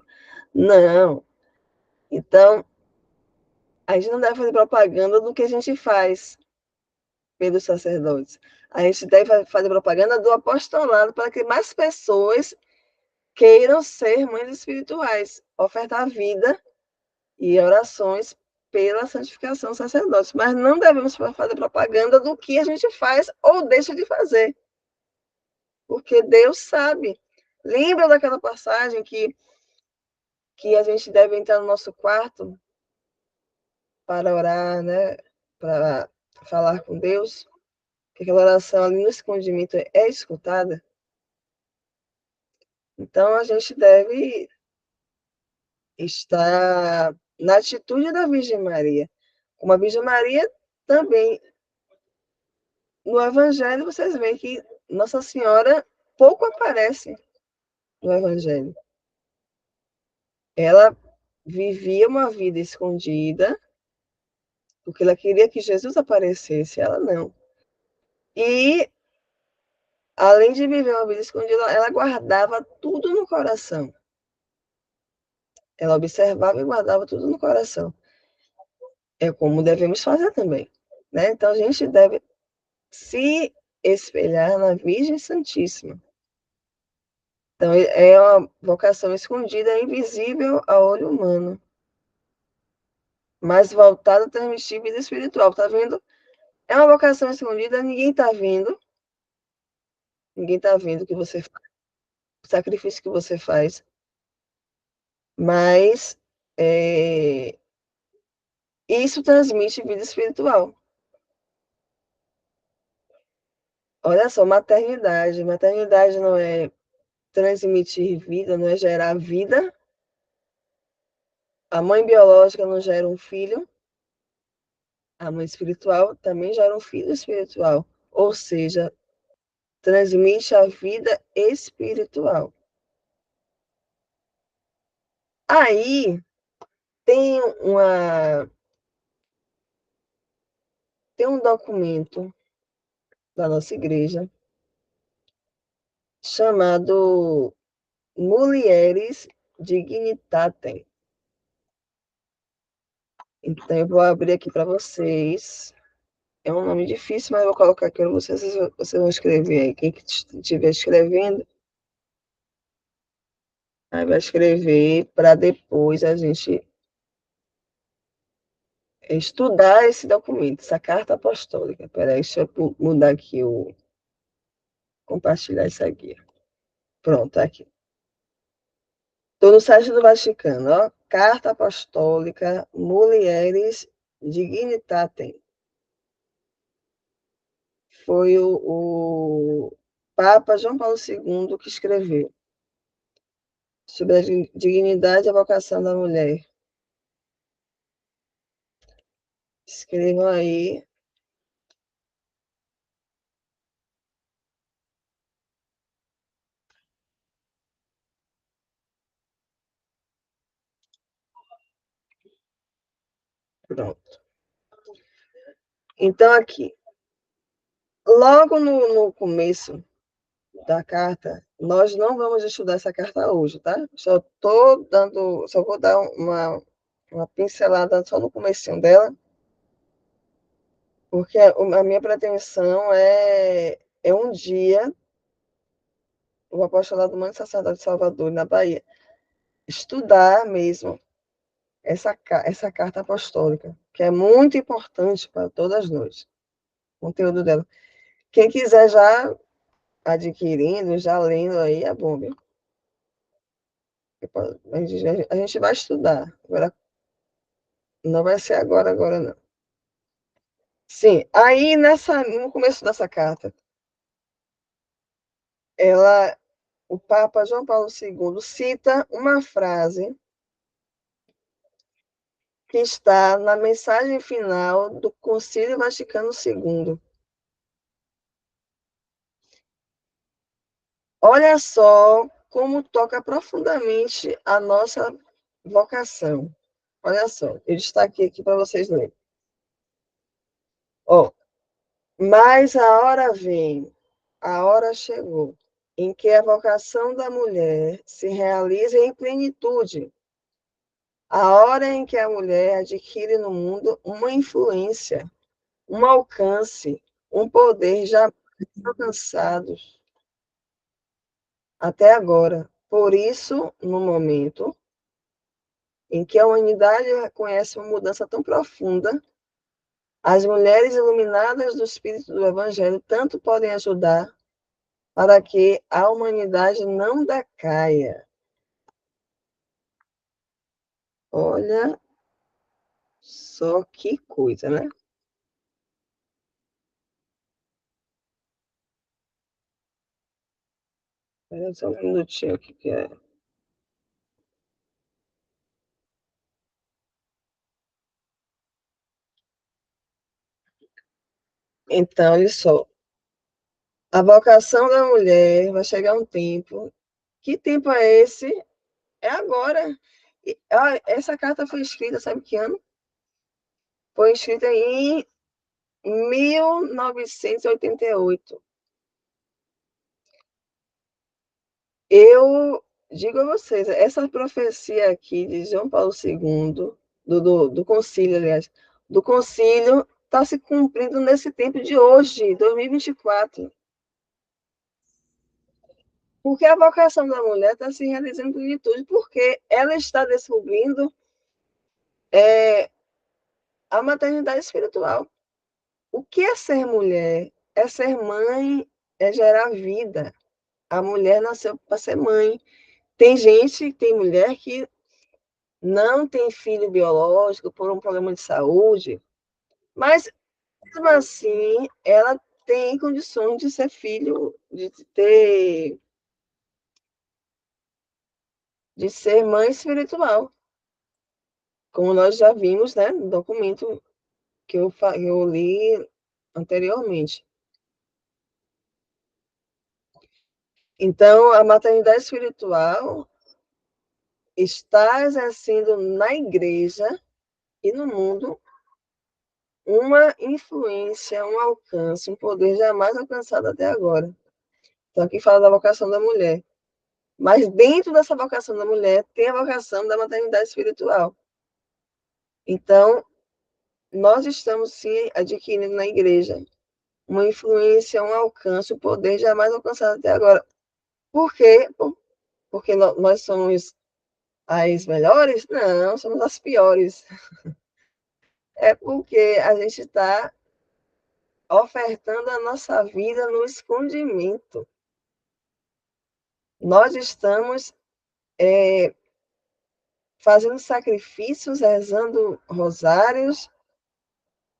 [SPEAKER 1] Não. Então, a gente não deve fazer propaganda do que a gente faz pelos sacerdotes. A gente deve fazer propaganda do apostolado para que mais pessoas queiram ser mães espirituais, ofertar vida e orações pela santificação dos sacerdotes. Mas não devemos fazer propaganda do que a gente faz ou deixa de fazer, porque Deus sabe. Lembra daquela passagem que a gente deve entrar no nosso quarto para orar, né? Para falar com Deus, que aquela oração ali no escondimento é escutada. Então a gente deve estar na atitude da Virgem Maria. Como a Virgem Maria também, no Evangelho, vocês veem que Nossa Senhora pouco aparece no Evangelho. Ela vivia uma vida escondida, porque ela queria que Jesus aparecesse, ela não. E, além de viver uma vida escondida, ela guardava tudo no coração. Ela observava e guardava tudo no coração. É como devemos fazer também. Né? Então, a gente deve se espelhar na Virgem Santíssima. Então, é uma vocação escondida, invisível a olho humano, mas voltada a transmitir vida espiritual. Tá vendo? É uma vocação escondida, ninguém tá vendo o que você faz, o sacrifício que você faz. Mas isso transmite vida espiritual. Olha só, maternidade. Maternidade não é transmitir vida, não é gerar vida. A mãe biológica não gera um filho, a mãe espiritual também gera um filho espiritual. Ou seja, transmite a vida espiritual. Aí tem tem um documento da nossa igreja chamado Mulheres Dignitatem. Então, eu vou abrir aqui para vocês. É um nome difícil, mas eu vou colocar aqui para vocês vão escrever aí. Quem que estiver escrevendo, aí vai escrever para depois a gente estudar esse documento, essa carta apostólica. Peraí, deixa eu mudar aqui compartilhar isso aqui. Pronto, aqui. Estou no site do Vaticano, ó. Carta Apostólica Mulheres Dignitatem. Foi o Papa João Paulo II que escreveu sobre a dignidade e a vocação da mulher. Escrevam aí. Pronto. Então, aqui, logo no começo da carta, nós não vamos estudar essa carta hoje, tá? Só vou dar uma pincelada só no comecinho dela, porque a minha pretensão é um dia o apostolado do Manto Sacerdote de Salvador, na Bahia, estudar mesmo essa carta apostólica, que é muito importante para todas nós, o conteúdo dela. Quem quiser já adquirindo, já lendo aí, é bom, viu? A gente vai estudar. Agora, não vai ser agora não. Sim, aí no começo dessa carta, o Papa João Paulo II cita uma frase que está na mensagem final do Concílio Vaticano II. Olha só como toca profundamente a nossa vocação. Olha só, eu destaquei aqui para vocês lerem. Ó, mas a hora vem, a hora chegou, em que a vocação da mulher se realiza em plenitude. A hora em que a mulher adquire no mundo uma influência, um alcance, um poder jamais alcançados até agora. Por isso, no momento em que a humanidade reconhece uma mudança tão profunda, as mulheres iluminadas do Espírito do Evangelho tanto podem ajudar para que a humanidade não decaia. Olha só que coisa, né? Espera só um minutinho aqui que é. Então, olha só. A vocação da mulher vai chegar um tempo. Que tempo é esse? É agora. Essa carta foi escrita, sabe que ano? Foi escrita em 1988. Eu digo a vocês, essa profecia aqui de João Paulo II, do concílio, aliás, do concílio, está se cumprindo nesse tempo de hoje, 2024. Porque a vocação da mulher está se realizando em plenitude, porque ela está descobrindo a maternidade espiritual. O que é ser mulher? É ser mãe, é gerar vida. A mulher nasceu para ser mãe. Tem mulher que não tem filho biológico por um problema de saúde, mas, mesmo assim, ela tem condições de ser filho, de ser mãe espiritual, como nós já vimos, né, no documento que eu li anteriormente. Então, a maternidade espiritual está exercendo na igreja e no mundo uma influência, um alcance, um poder jamais alcançado até agora. Então, aqui fala da vocação da mulher. Mas dentro dessa vocação da mulher tem a vocação da maternidade espiritual. Então, nós estamos sim adquirindo na igreja uma influência, um alcance, um poder jamais alcançado até agora. Por quê? Porque nós somos as melhores? Não, somos as piores. É porque a gente está ofertando a nossa vida no escondimento. Nós estamos fazendo sacrifícios, rezando rosários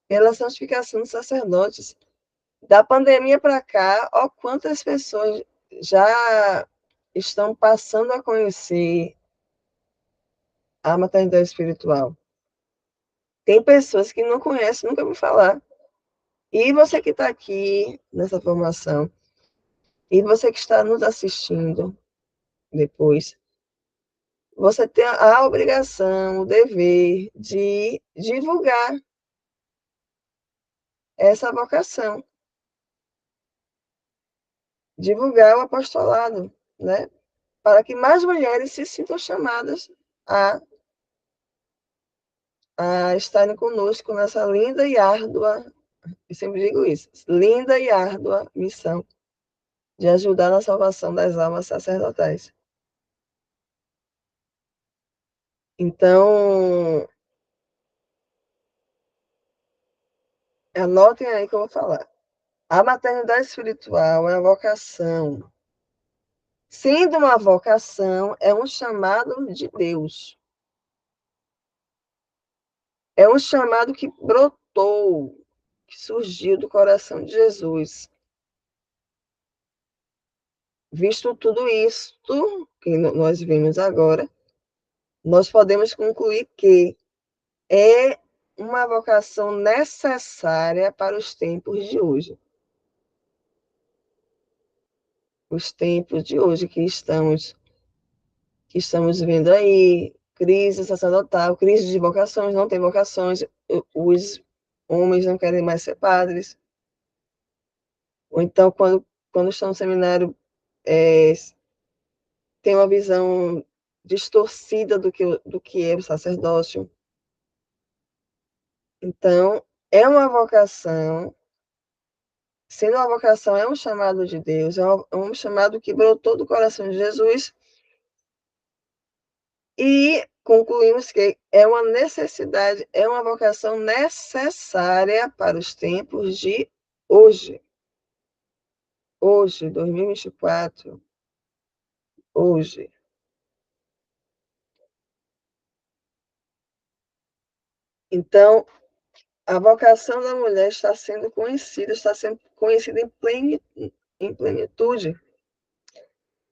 [SPEAKER 1] pela santificação dos sacerdotes. Da pandemia para cá, ó, quantas pessoas já estão passando a conhecer a maternidade espiritual. Tem pessoas que não conhecem, nunca ouviu falar. E você que está aqui nessa formação, e você que está nos assistindo depois, você tem a obrigação, o dever de divulgar essa vocação, divulgar o apostolado, né? Para que mais mulheres se sintam chamadas a, a estarem conosco nessa linda e árdua, eu sempre digo isso, linda e árdua missão de ajudar na salvação das almas sacerdotais. Então, anotem aí que eu vou falar. A maternidade espiritual é uma vocação. Sendo uma vocação, é um chamado de Deus. É um chamado que brotou, que surgiu do coração de Jesus. Visto tudo isto que nós vimos agora, nós podemos concluir que é uma vocação necessária para os tempos de hoje. Os tempos de hoje que estamos vendo aí, crise sacerdotal, crise de vocações, não tem vocações, os homens não querem mais ser padres. Ou então, quando estão no seminário, é, tem uma visão distorcida do que é o sacerdócio. Então, é uma vocação, sendo uma vocação, é um chamado de Deus, é um chamado que brotou do coração de Jesus, e concluímos que é uma necessidade, é uma vocação necessária para os tempos de hoje. Hoje, 2024, hoje. Então, a vocação da mulher está sendo conhecida em plenitude,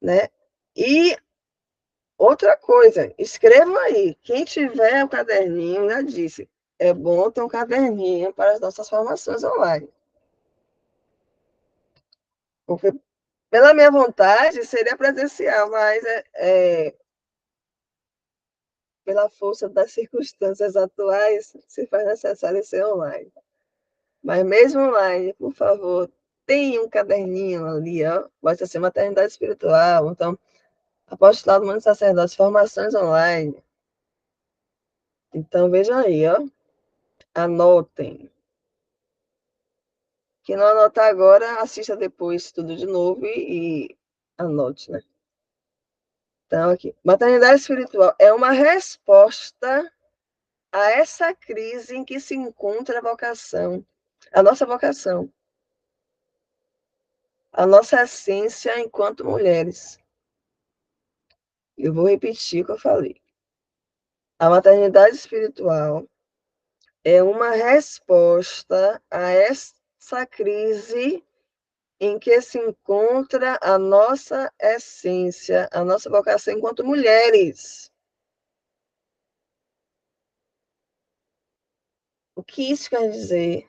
[SPEAKER 1] né? E outra coisa, escrevam aí, quem tiver o caderninho, já disse, é bom ter um caderninho para as nossas formações online. Porque, pela minha vontade, seria presencial, mas pela força das circunstâncias atuais, se faz necessário ser online. Mas mesmo online, por favor, tenha um caderninho ali, ó. Pode ser maternidade espiritual, então, apostolado, mãe sacerdote, formações online. Então, vejam aí, ó. Anotem. Quem não anotar agora, assista depois tudo de novo e anote, né? Então, aqui. Maternidade espiritual é uma resposta a essa crise em que se encontra a vocação, a nossa vocação, a nossa essência enquanto mulheres. Eu vou repetir o que eu falei. A maternidade espiritual é uma resposta a essa crise em que se encontra a nossa essência, a nossa vocação enquanto mulheres. O que isso quer dizer?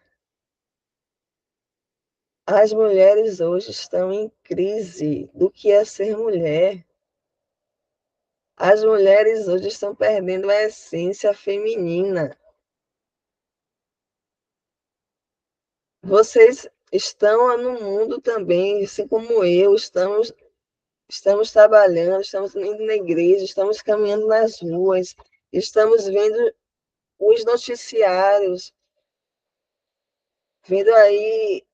[SPEAKER 1] As mulheres hoje estão em crise do que é ser mulher. As mulheres hoje estão perdendo a essência feminina. Vocês estão no mundo também, assim como eu, estamos trabalhando, estamos indo na igreja, estamos caminhando nas ruas, estamos vendo os noticiários, vendo aí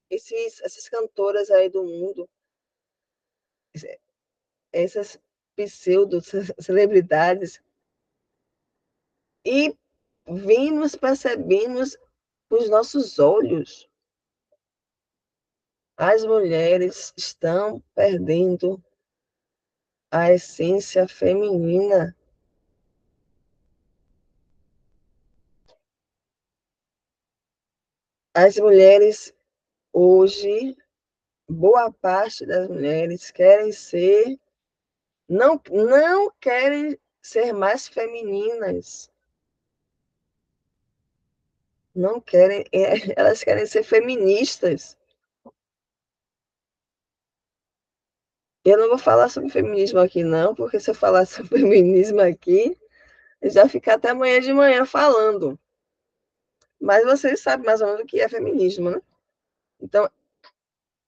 [SPEAKER 1] essas cantoras aí do mundo, essas pseudo-celebridades, e vimos, percebemos os nossos olhos. As mulheres estão perdendo a essência feminina. As mulheres hoje, boa parte das mulheres querem ser, não querem ser mais femininas, não querem, elas querem ser feministas. Eu não vou falar sobre feminismo aqui, não, porque se eu falar sobre feminismo aqui, eu já ficar até amanhã de manhã falando. Mas vocês sabem mais ou menos o que é feminismo, né? Então,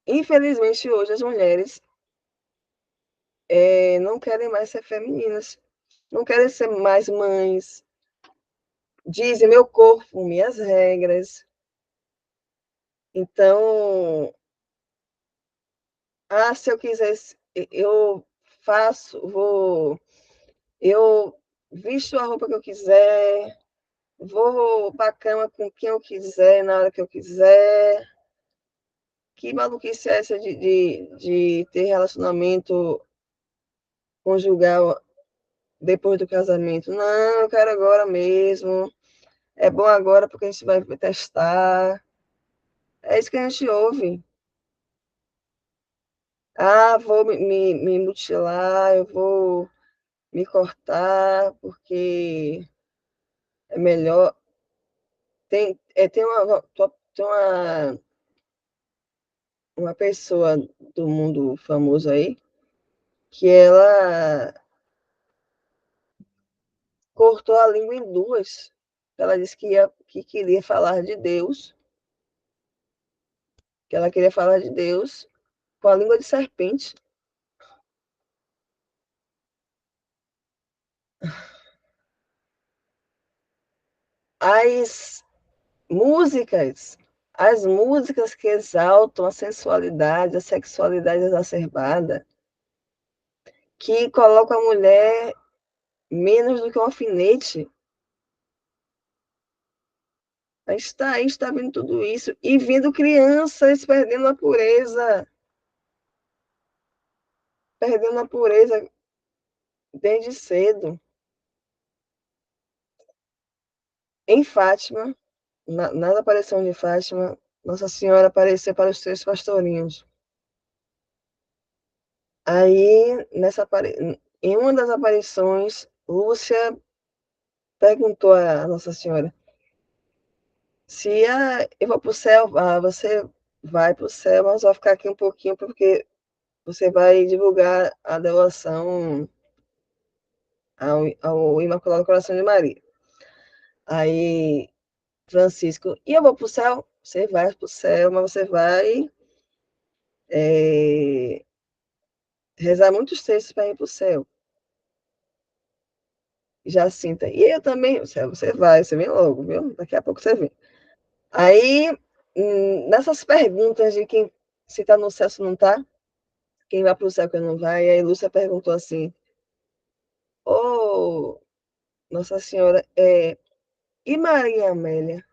[SPEAKER 1] infelizmente, hoje as mulheres não querem mais ser femininas, não querem ser mais mães. Dizem meu corpo, minhas regras. Então, se eu quisesse, eu eu visto a roupa que eu quiser, vou para a cama com quem eu quiser, na hora que eu quiser. Que maluquice é essa de ter relacionamento conjugal depois do casamento? Não, eu quero agora mesmo. É bom agora porque a gente vai testar. É isso que a gente ouve. Vou me mutilar, eu vou me cortar porque é melhor. Tem uma pessoa do mundo famoso aí que ela cortou a língua em duas. Ela disse que queria falar de Deus, que ela queria falar de Deus com a língua de serpente. As músicas, as músicas que exaltam a sensualidade, a sexualidade exacerbada, que colocam a mulher menos do que um alfinete. A gente está vendo tudo isso e vendo crianças perdendo a pureza desde cedo. Em Fátima, na aparição de Fátima, Nossa Senhora apareceu para os três pastorinhos. Aí, em uma das aparições, Lúcia perguntou a Nossa Senhora se eu vou para o céu, você vai para o céu, mas vai ficar aqui um pouquinho porque você vai divulgar a devoção ao Imaculado Coração de Maria. Aí, Francisco, e eu vou para o céu? Você vai para o céu, mas você vai é, rezar muitos textos para ir para o céu. Jacinta, e eu também, você vai, você vem logo, viu? Daqui a pouco você vem. Aí, nessas perguntas de quem se está no céu, se não está, quem vai para o céu, quem não vai, aí Lúcia perguntou assim, ô, Nossa Senhora, e Maria Amélia,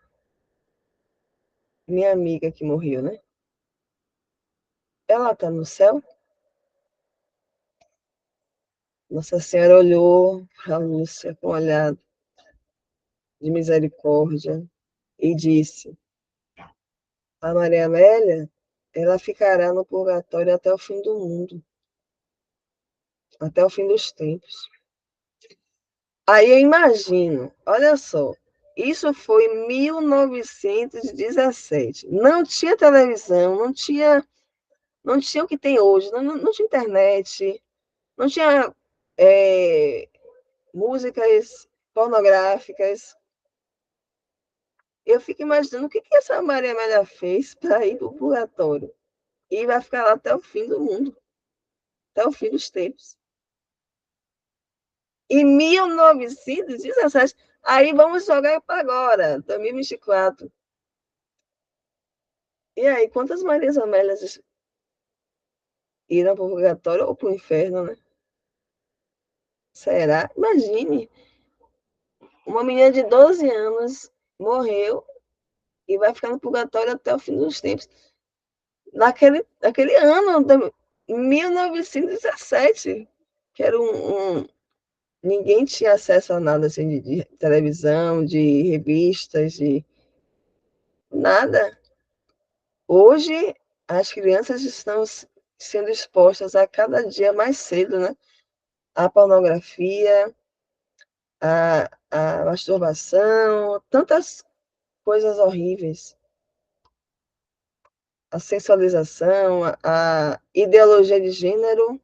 [SPEAKER 1] minha amiga que morreu, né? Ela está no céu? Nossa Senhora olhou para Lúcia com um olhar de misericórdia e disse: a Maria Amélia, ela ficará no purgatório até o fim do mundo, até o fim dos tempos. Aí eu imagino, olha só, isso foi em 1917. Não tinha televisão, não tinha o que tem hoje, não tinha internet, não tinha músicas pornográficas. Eu fico imaginando o que essa Maria Amélia fez para ir para o purgatório. E vai ficar lá até o fim do mundo, até o fim dos tempos. Em 1917, aí vamos jogar para agora, 2024. E aí, quantas Marias Amélias irão para o purgatório ou para o inferno, né? Será? Imagine, uma menina de 12 anos morreu e vai ficar no purgatório até o fim dos tempos. Naquele ano, de 1917, que era ninguém tinha acesso a nada assim, de televisão, de revistas, de nada. Hoje, as crianças estão sendo expostas a cada dia mais cedo, né? A pornografia, a masturbação, tantas coisas horríveis. A sensualização, a ideologia de gênero.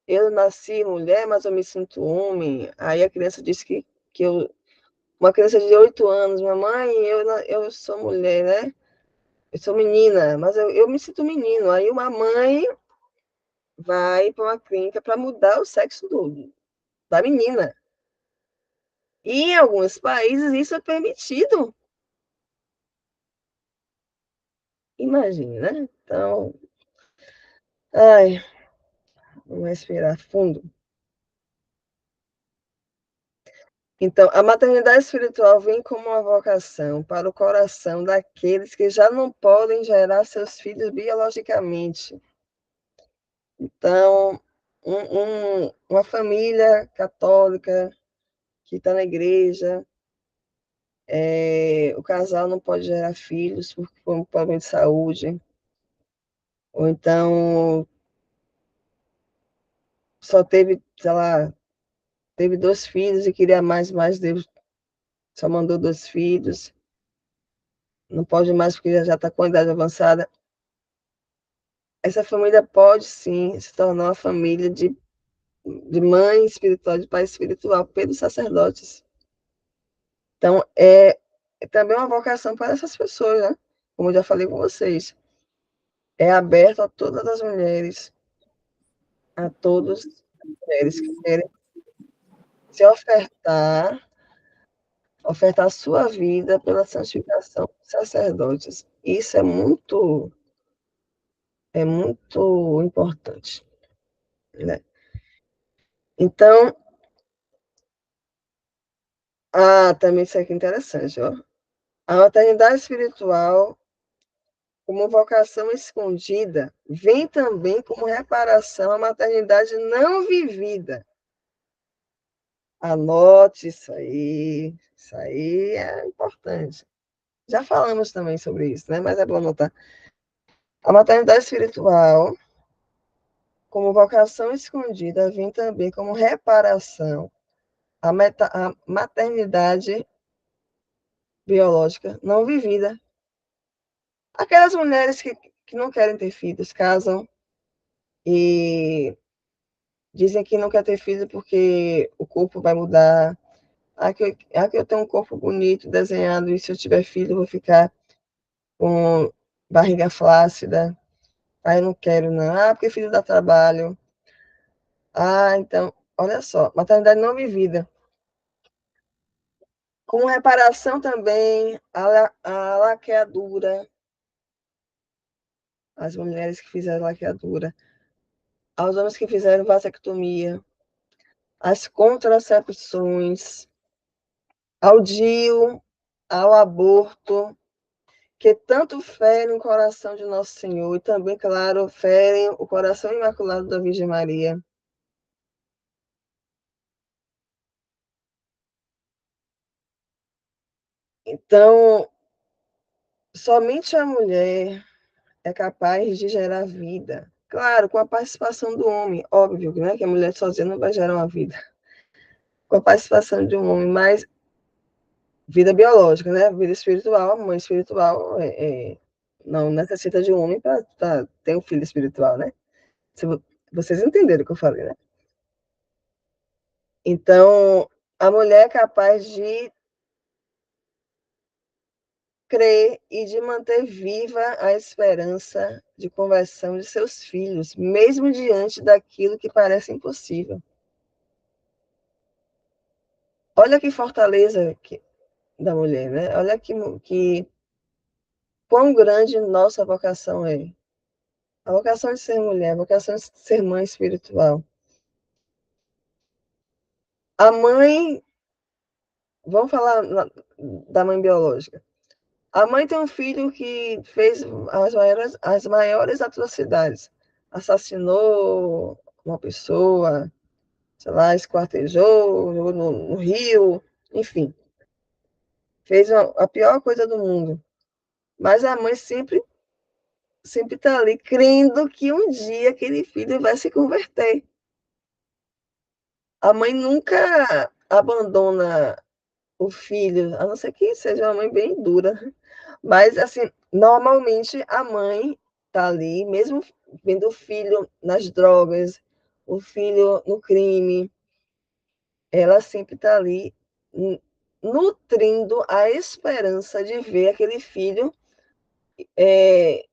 [SPEAKER 1] Eu nasci mulher, mas eu me sinto homem. Aí a criança diz que uma criança de 8 anos, mamãe, eu sou mulher, né? Eu sou menina, mas eu me sinto menino. Aí uma mãe vai para uma clínica para mudar o sexo da menina. E em alguns países isso é permitido. Imagina, né? Então, ai, vamos respirar fundo. Então, a maternidade espiritual vem como uma vocação para o coração daqueles que já não podem gerar seus filhos biologicamente. Então, uma família católica que está na igreja, o casal não pode gerar filhos por um problema de saúde, ou então só teve, sei lá, teve 2 filhos e queria mais, mas Deus só mandou 2 filhos, não pode mais porque já está com a idade avançada. Essa família pode sim se tornar uma família de mãe espiritual, de pai espiritual, pelos sacerdotes. Então, é também uma vocação para essas pessoas, né? Como eu já falei com vocês. É aberto a todas as mulheres, a todas as mulheres que querem se ofertar a sua vida pela santificação dos sacerdotes. Isso é muito importante, né? Então, também isso aqui é interessante, ó. A maternidade espiritual, como vocação escondida, vem também como reparação à maternidade não vivida. Anote isso aí. Isso aí é importante. Já falamos também sobre isso, né? Mas é bom anotar. A maternidade espiritual, como vocação escondida, vem também como reparação à maternidade biológica não vivida. Aquelas mulheres que não querem ter filhos, casam e dizem que não quer ter filho porque o corpo vai mudar. Aqui eu tenho um corpo bonito, desenhado, e se eu tiver filho, eu vou ficar com barriga flácida. Aí eu não quero, não. Porque filho dá trabalho. Então, olha só, maternidade não vivida. Com reparação também, a laqueadura, as mulheres que fizeram laqueadura, aos homens que fizeram vasectomia, as contracepções, ao DIU, ao aborto, que tanto ferem o coração de Nosso Senhor e também, claro, ferem o coração imaculado da Virgem Maria. Então, somente a mulher é capaz de gerar vida. Claro, com a participação do homem, óbvio, né, que a mulher sozinha não vai gerar uma vida. Com a participação de um homem, mas vida biológica, né? Vida espiritual, a mãe espiritual não necessita de um homem para ter um filho espiritual, né? Se vocês entenderam o que eu falei, né? Então, a mulher é capaz de crer e de manter viva a esperança de conversão de seus filhos, mesmo diante daquilo que parece impossível. Olha que fortaleza da mulher, né? Olha que quão grande nossa vocação é. A vocação de ser mulher, a vocação de ser mãe espiritual. A mãe, vamos falar da mãe biológica. A mãe tem um filho que fez as maiores atrocidades. Assassinou uma pessoa, sei lá, esquartejou, jogou no rio, enfim. Fez a pior coisa do mundo. Mas a mãe sempre está ali, crendo que um dia aquele filho vai se converter. A mãe nunca abandona o filho, a não ser que seja uma mãe bem dura. Mas, assim, normalmente a mãe tá ali, mesmo vendo o filho nas drogas, o filho no crime, ela sempre está ali nutrindo a esperança de ver aquele filho é,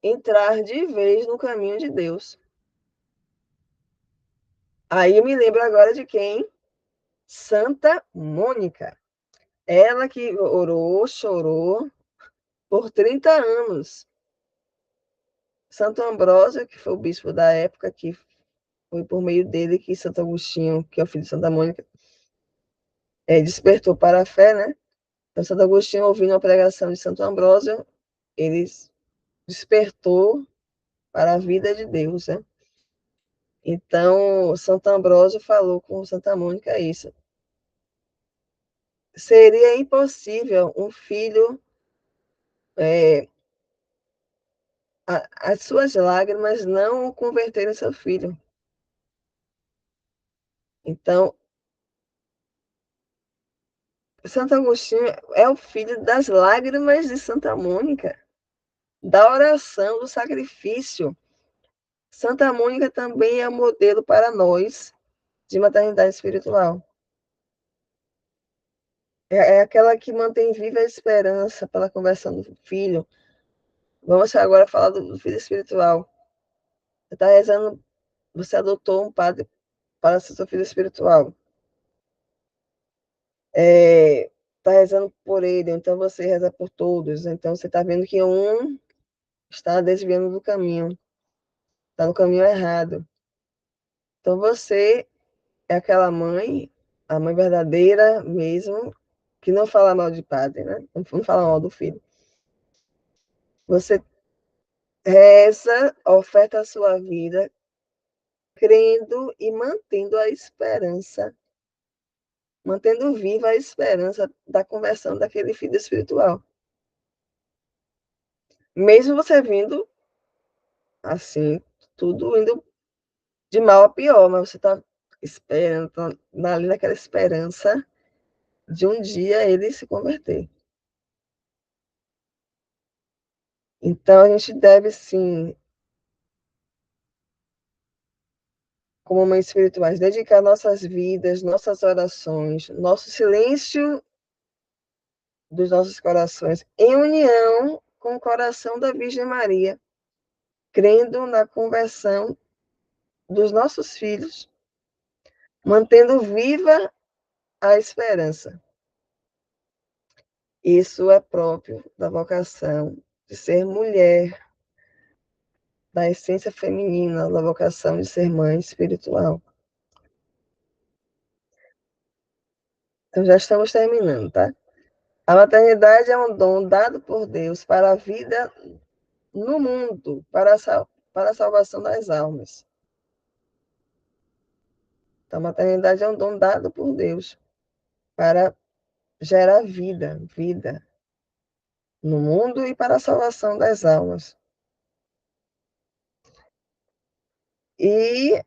[SPEAKER 1] entrar de vez no caminho de Deus. Aí eu me lembro agora de quem? Santa Mônica. Ela que orou, chorou por 30 anos. Santo Ambrósio, que foi o bispo da época, que foi por meio dele que Santo Agostinho, que é o filho de Santa Mônica, despertou para a fé, né? Então, Santo Agostinho, ouvindo a pregação de Santo Ambrósio, ele despertou para a vida de Deus, né? Então, Santo Ambrósio falou com Santa Mônica isso. Seria impossível um filho, as suas lágrimas não converterem seu filho. Então, Santo Agostinho é o filho das lágrimas de Santa Mônica, da oração, do sacrifício. Santa Mônica também é um modelo para nós de maternidade espiritual. É aquela que mantém viva a esperança pela conversão do filho. Vamos agora falar do filho espiritual. Você está rezando, você adotou um padre para ser seu filho espiritual. Está rezando por ele, então você reza por todos. Então você está vendo que um está desviando do caminho, está no caminho errado. Então você é aquela mãe, a mãe verdadeira mesmo, que não fala mal de padre, né? Não fala mal do filho. Você reza, oferta a sua vida, crendo e mantendo a esperança, mantendo viva a esperança da conversão daquele filho espiritual. Mesmo você vindo assim, tudo indo de mal a pior, mas você está esperando, tá ali naquela esperança de um dia ele se converter. Então, a gente deve, sim, como mães espirituais, dedicar nossas vidas, nossas orações, nosso silêncio dos nossos corações, em união com o coração da Virgem Maria, crendo na conversão dos nossos filhos, mantendo viva a esperança. Isso é próprio da vocação de ser mulher, da essência feminina, da vocação de ser mãe espiritual. Então, já estamos terminando, tá? A maternidade é um dom dado por Deus para a vida no mundo, para a salvação das almas. Então, a maternidade é um dom dado por Deus para gerar vida no mundo e para a salvação das almas. E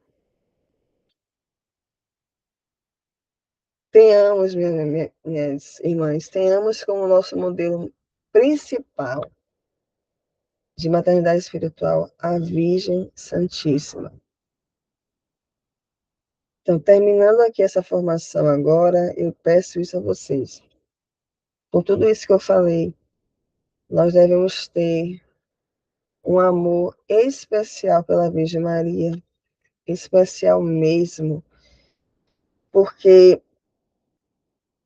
[SPEAKER 1] tenhamos, minhas irmãs, tenhamos como nosso modelo principal de maternidade espiritual a Virgem Santíssima. Então, terminando aqui essa formação agora, eu peço isso a vocês. Por tudo isso que eu falei, nós devemos ter um amor especial pela Virgem Maria, especial mesmo, porque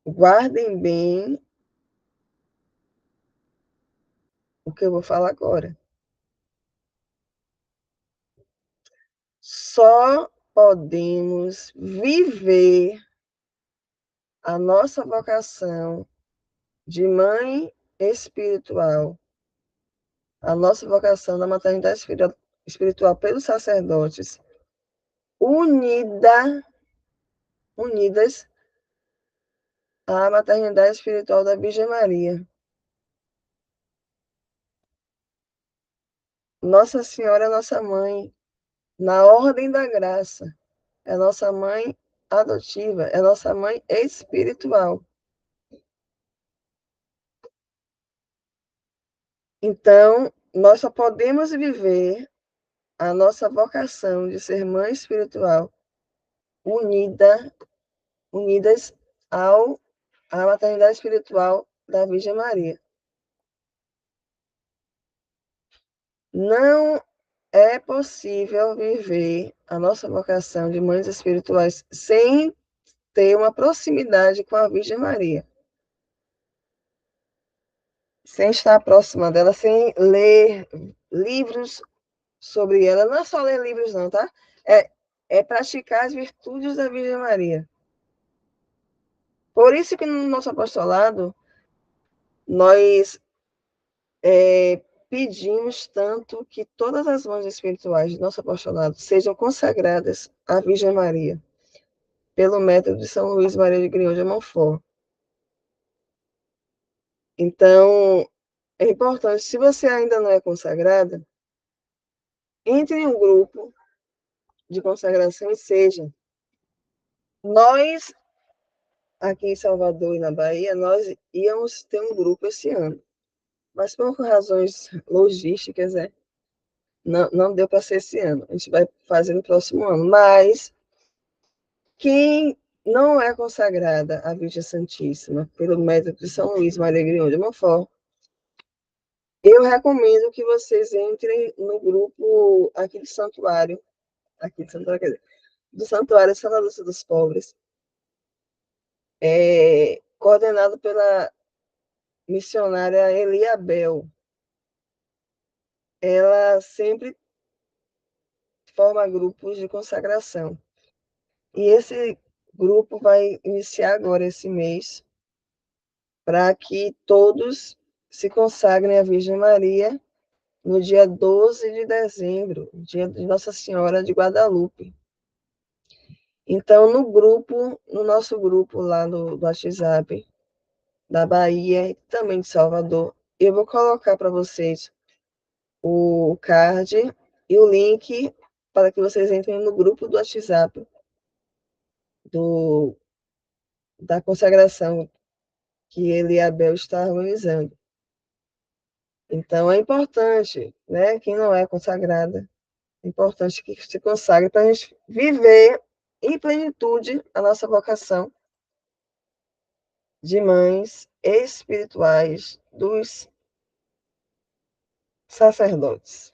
[SPEAKER 1] guardem bem o que eu vou falar agora. Só podemos viver a nossa vocação de mãe espiritual, a nossa vocação da maternidade espiritual pelos sacerdotes, unidas à maternidade espiritual da Virgem Maria. Nossa Senhora é nossa mãe, na ordem da graça, é nossa mãe adotiva, é nossa mãe espiritual. Então, nós só podemos viver a nossa vocação de ser mãe espiritual unidas à maternidade espiritual da Virgem Maria. Não é possível viver a nossa vocação de mães espirituais sem ter uma proximidade com a Virgem Maria. Sem estar próxima dela, sem ler livros sobre ela. Não é só ler livros, não, tá? É praticar as virtudes da Virgem Maria. Por isso que no nosso apostolado, nós pedimos tanto que todas as mães espirituais do nosso apostolado sejam consagradas à Virgem Maria, pelo método de São Luís Maria de Grião de Montfort. Então, é importante, se você ainda não é consagrada, entre em um grupo de consagração e seja. Nós, aqui em Salvador e na Bahia, nós íamos ter um grupo esse ano, mas por razões logísticas, não deu para ser esse ano. A gente vai fazer no próximo ano. Mas quem não é consagrada à Virgem Santíssima pelo método de São Luís Maria Grião de Montfort, eu recomendo que vocês entrem no grupo aqui do Santuário, quer dizer, do Santuário Santa Lúcia dos Pobres, coordenado pela missionária Eliabel. Ela sempre forma grupos de consagração. E esse grupo vai iniciar agora esse mês, para que todos se consagrem à Virgem Maria no dia 12 de dezembro, dia de Nossa Senhora de Guadalupe. Então, no nosso grupo lá no WhatsApp, da Bahia e também de Salvador, eu vou colocar para vocês o card e o link para que vocês entrem no grupo do WhatsApp da consagração que ele e Abel está organizando. Então, é importante, né? Quem não é consagrada, é importante que se consagre para a gente viver em plenitude a nossa vocação de mães espirituais dos sacerdotes.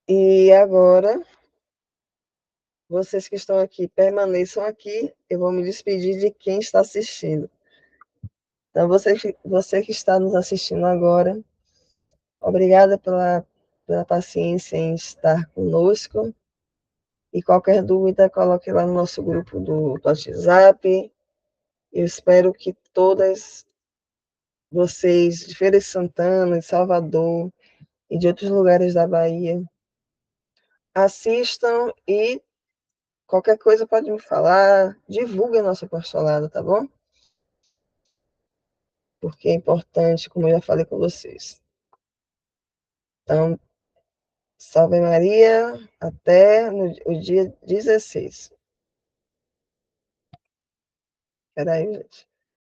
[SPEAKER 1] E agora, vocês que estão aqui, permaneçam aqui. Eu vou me despedir de quem está assistindo. Então, você que está nos assistindo agora, obrigada pela paciência em estar conosco. E qualquer dúvida, coloque lá no nosso grupo do WhatsApp. Eu espero que todas vocês, de Feira de Santana, de Salvador e de outros lugares da Bahia, assistam e Qualquer coisa pode me falar, divulgue nosso apostolado, tá bom? Porque é importante, como eu já falei com vocês. Então, salve Maria, até o dia 16. Espera aí, gente.